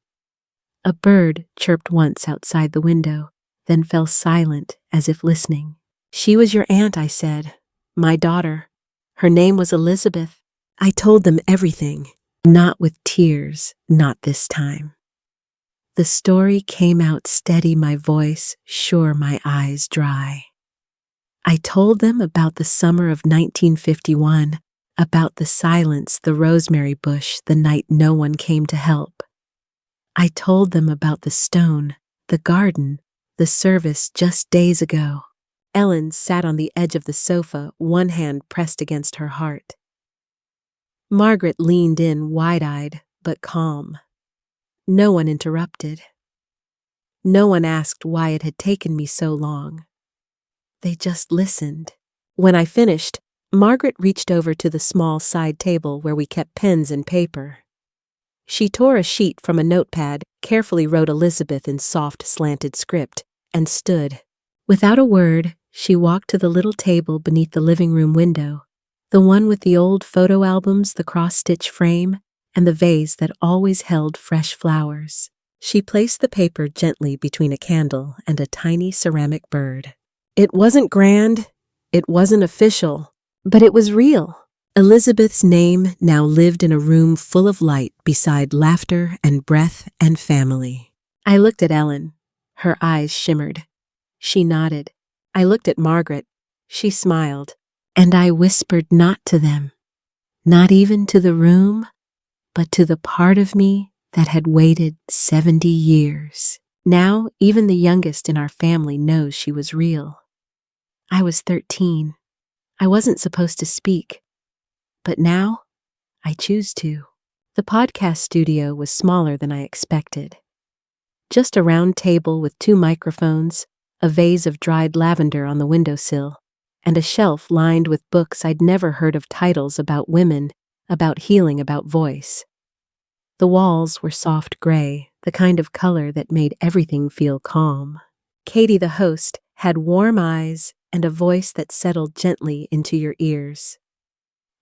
A bird chirped once outside the window, then fell silent as if listening. "She was your aunt," I said. "My daughter. Her name was Elizabeth." I told them everything, not with tears, not this time. The story came out steady, my voice sure, my eyes dry. I told them about the summer of 1951, about the silence, the rosemary bush, the night no one came to help. I told them about the stone, the garden, the service just days ago. Ellen sat on the edge of the sofa, one hand pressed against her heart. Margaret leaned in, wide-eyed but calm. No one interrupted. No one asked why it had taken me so long. They just listened. When I finished, Margaret reached over to the small side table where we kept pens and paper. She tore a sheet from a notepad, carefully wrote Elizabeth in soft, slanted script, and stood. Without a word, she walked to the little table beneath the living room window, the one with the old photo albums, the cross-stitch frame, and the vase that always held fresh flowers. She placed the paper gently between a candle and a tiny ceramic bird. It wasn't grand, it wasn't official, but it was real. Elizabeth's name now lived in a room full of light beside laughter and breath and family. I looked at Ellen. Her eyes shimmered. She nodded. I looked at Margaret. She smiled. And I whispered not to them, not even to the room, but to the part of me that had waited 70 years. Now, even the youngest in our family knows she was real. I was 13. I wasn't supposed to speak. But now, I choose to. The podcast studio was smaller than I expected. Just a round table with 2 microphones, a vase of dried lavender on the windowsill, and a shelf lined with books I'd never heard of, titles about women, about healing, about voice. The walls were soft gray, the kind of color that made everything feel calm. Katie, the host, had warm eyes and a voice that settled gently into your ears.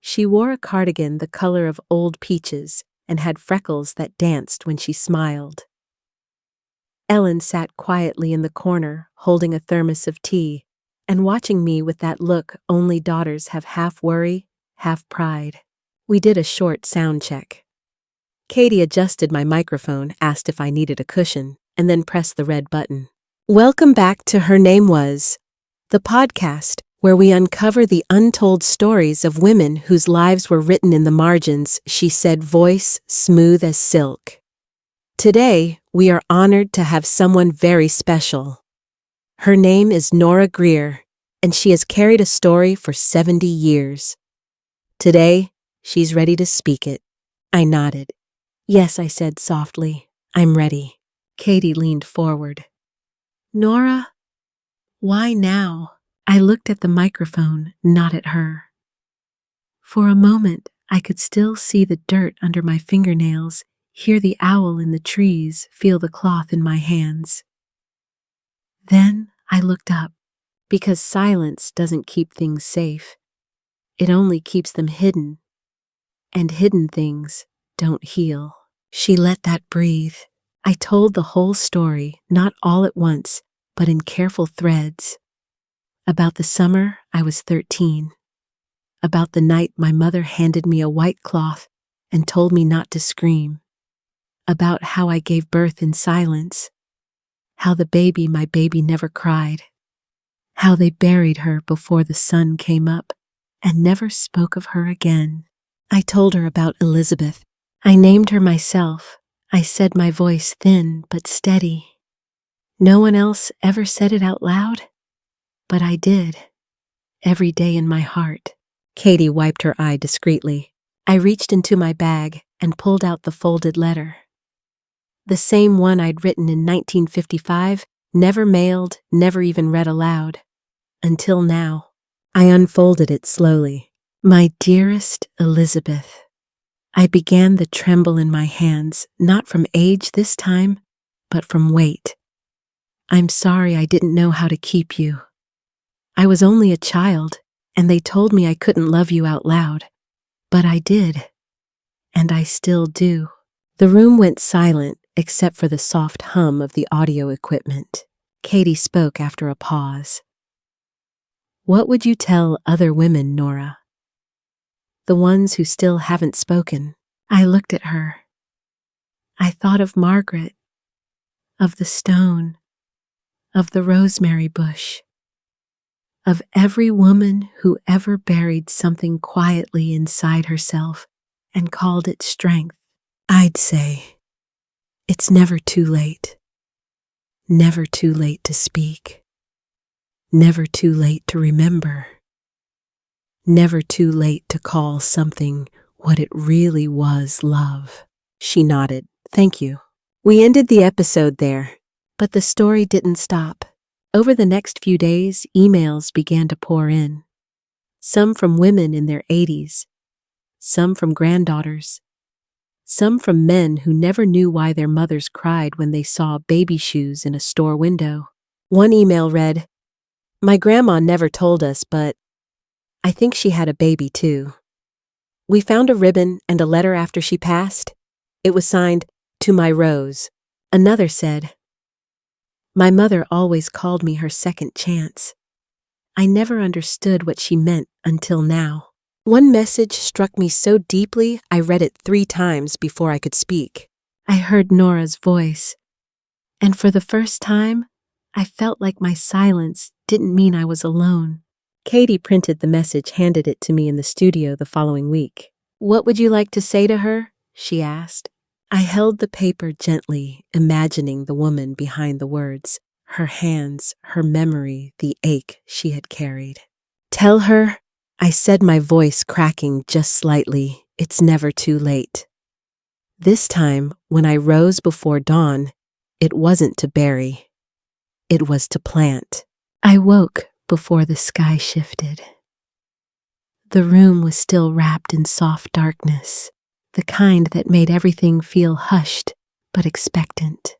She wore a cardigan the color of old peaches and had freckles that danced when she smiled. Ellen sat quietly in the corner, holding a thermos of tea, and watching me with that look only daughters have, half worry, half pride. We did a short sound check. Katie adjusted my microphone, asked if I needed a cushion, and then pressed the red button. Welcome back to Her Name Was, the podcast where we uncover the untold stories of women whose lives were written in the margins, she said, voice smooth as silk. Today, we are honored to have someone very special. Her name is Nora Greer, and she has carried a story for 70 years. Today, she's ready to speak it. I nodded. Yes, I said softly. I'm ready. Katie leaned forward. Nora, why now? I looked at the microphone, not at her. For a moment, I could still see the dirt under my fingernails, hear the owl in the trees, feel the cloth in my hands. Then I looked up, because silence doesn't keep things safe. It only keeps them hidden, and hidden things don't heal. She let that breathe. I told the whole story, not all at once, but in careful threads. About the summer I was 13. About the night my mother handed me a white cloth and told me not to scream. About how I gave birth in silence. How my baby never cried. How they buried her before the sun came up and never spoke of her again. I told her about Elizabeth. I named her myself. I said my voice thin but steady. No one else ever said it out loud, but I did, every day in my heart. Katie wiped her eye discreetly. I reached into my bag and pulled out the folded letter. The same one I'd written in 1955, never mailed, never even read aloud. Until now. I unfolded it slowly. My dearest Elizabeth. I began the tremble in my hands, not from age this time, but from weight. I'm sorry I didn't know how to keep you. I was only a child, and they told me I couldn't love you out loud. But I did. And I still do. The room went silent, except for the soft hum of the audio equipment. Katie spoke after a pause. What would you tell other women, Nora? The ones who still haven't spoken. I looked at her. I thought of Margaret, of the stone, of the rosemary bush, of every woman who ever buried something quietly inside herself and called it strength. I'd say, it's never too late. Never too late to speak. Never too late to remember. Never too late to call something what it really was love. She nodded. Thank you. We ended the episode there, but the story didn't stop. Over the next few days, emails began to pour in. Some from women in their 80s, some from granddaughters, some from men who never knew why their mothers cried when they saw baby shoes in a store window. One email read, "My grandma never told us, but I think she had a baby too. We found a ribbon and a letter after she passed. It was signed, 'To my Rose.'" Another said, "My mother always called me her second chance. I never understood what she meant until now." One message struck me so deeply I read it 3 times before I could speak. I heard Nora's voice, and for the first time, I felt like my silence didn't mean I was alone. Katie printed the message, handed it to me in the studio the following week. "What would you like to say to her?" she asked. I held the paper gently, imagining the woman behind the words, her hands, her memory, the ache she had carried. "Tell her," I said, my voice cracking just slightly, "it's never too late." This time, when I rose before dawn, it wasn't to bury. It was to plant. I woke before the sky shifted. The room was still wrapped in soft darkness, the kind that made everything feel hushed but expectant.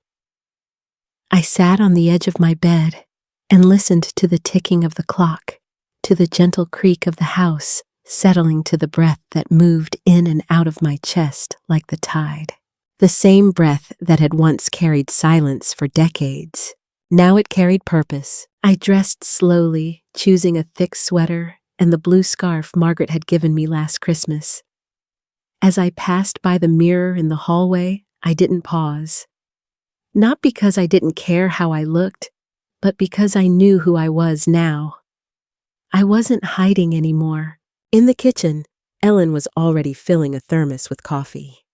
I sat on the edge of my bed and listened to the ticking of the clock, to the gentle creak of the house settling to the breath that moved in and out of my chest like the tide. The same breath that had once carried silence for decades. Now it carried purpose. I dressed slowly, choosing a thick sweater and the blue scarf Margaret had given me last Christmas. As I passed by the mirror in the hallway, I didn't pause. Not because I didn't care how I looked, but because I knew who I was now. I wasn't hiding anymore. In the kitchen, Ellen was already filling a thermos with coffee.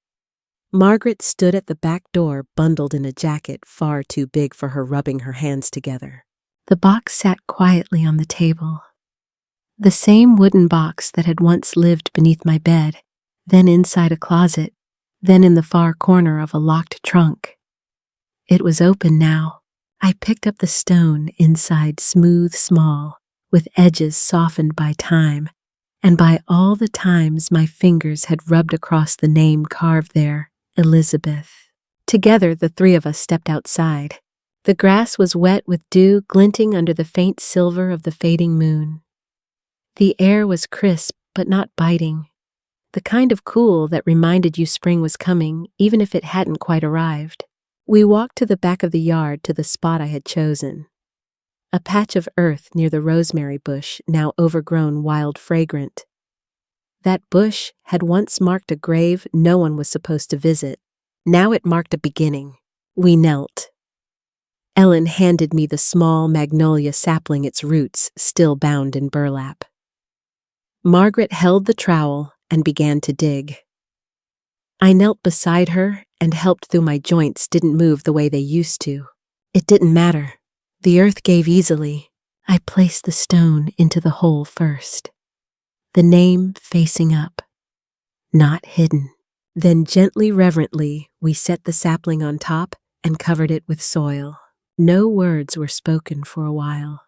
Margaret stood at the back door, bundled in a jacket far too big for her, rubbing her hands together. The box sat quietly on the table. The same wooden box that had once lived beneath my bed, then inside a closet, then in the far corner of a locked trunk. It was open now. I picked up the stone, inside smooth, small, with edges softened by time, and by all the times my fingers had rubbed across the name carved there, Elizabeth. Together, the three of us stepped outside. The grass was wet with dew glinting under the faint silver of the fading moon. The air was crisp but not biting, the kind of cool that reminded you spring was coming even if it hadn't quite arrived. We walked to the back of the yard to the spot I had chosen. A patch of earth near the rosemary bush, now overgrown wild fragrant. That bush had once marked a grave no one was supposed to visit. Now it marked a beginning. We knelt. Ellen handed me the small magnolia sapling, its roots still bound in burlap. Margaret held the trowel and began to dig. I knelt beside her and helped through my joints didn't move the way they used to. It didn't matter. The earth gave easily. I placed the stone into the hole first. The name facing up, not hidden. Then gently, reverently, we set the sapling on top and covered it with soil. No words were spoken for a while.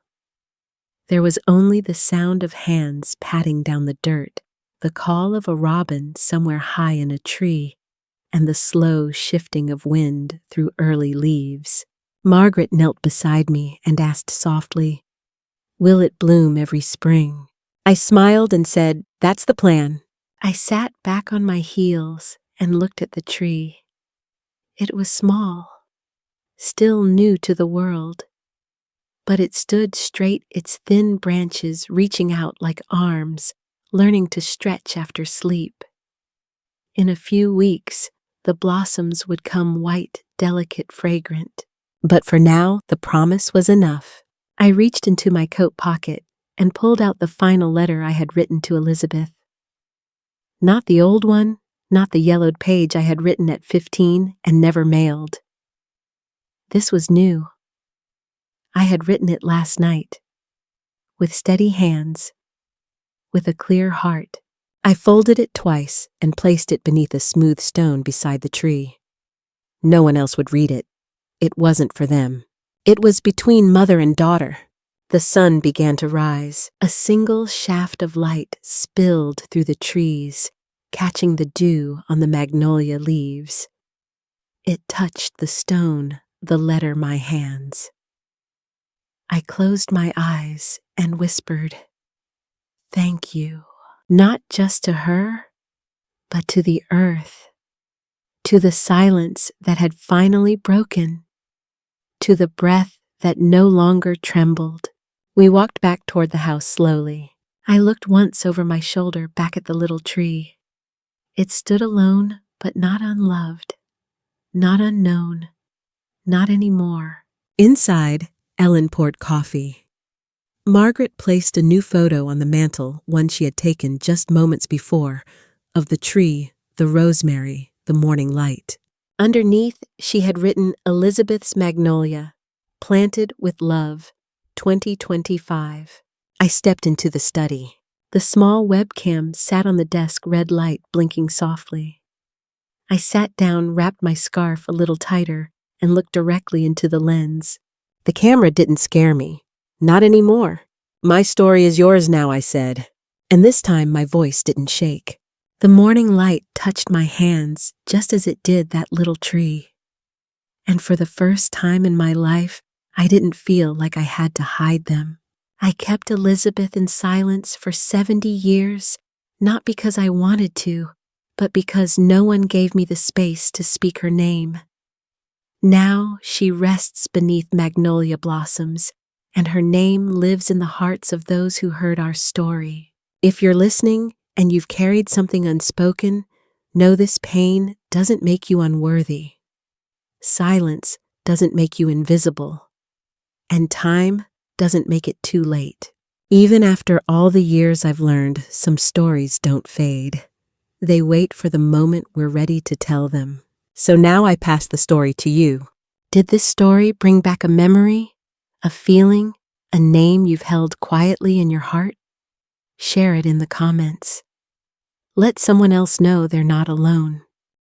There was only the sound of hands patting down the dirt, the call of a robin somewhere high in a tree, and the slow shifting of wind through early leaves. Margaret knelt beside me and asked softly, "Will it bloom every spring?" I smiled and said, "That's the plan." I sat back on my heels and looked at the tree. It was small, still new to the world, but it stood straight, its thin branches reaching out like arms, learning to stretch after sleep. In a few weeks, the blossoms would come white, delicate, fragrant. But for now, the promise was enough. I reached into my coat pocket and pulled out the final letter I had written to Elizabeth. Not the old one, not the yellowed page I had written at 15 and never mailed. This was new. I had written it last night, with steady hands, with a clear heart. I folded it twice and placed it beneath a smooth stone beside the tree. No one else would read it. It wasn't for them. It was between mother and daughter. The sun began to rise. A single shaft of light spilled through the trees, catching the dew on the magnolia leaves. It touched the stone, the letter, my hands. I closed my eyes and whispered, "Thank you," not just to her, but to the earth, to the silence that had finally broken, to the breath that no longer trembled. We walked back toward the house slowly. I looked once over my shoulder back at the little tree. It stood alone, but not unloved, not unknown, not anymore. Inside, Ellen poured coffee. Margaret placed a new photo on the mantel, one she had taken just moments before, of the tree, the rosemary, the morning light. Underneath, she had written Elizabeth's Magnolia, planted with love, 2025. I stepped into the study. The small webcam sat on the desk, red light blinking softly. I sat down, wrapped my scarf a little tighter, and looked directly into the lens. The camera didn't scare me. Not anymore. "My story is yours now," I said. And this time my voice didn't shake. The morning light touched my hands just as it did that little tree. And for the first time in my life, I didn't feel like I had to hide them. I kept Elizabeth in silence for 70 years, not because I wanted to, but because no one gave me the space to speak her name. Now she rests beneath magnolia blossoms, and her name lives in the hearts of those who heard our story. If you're listening and you've carried something unspoken, know this pain doesn't make you unworthy. Silence doesn't make you invisible. And time doesn't make it too late. Even after all the years I've learned, some stories don't fade. They wait for the moment we're ready to tell them. So now I pass the story to you. Did this story bring back a memory, a feeling, a name you've held quietly in your heart? Share it in the comments. Let someone else know they're not alone.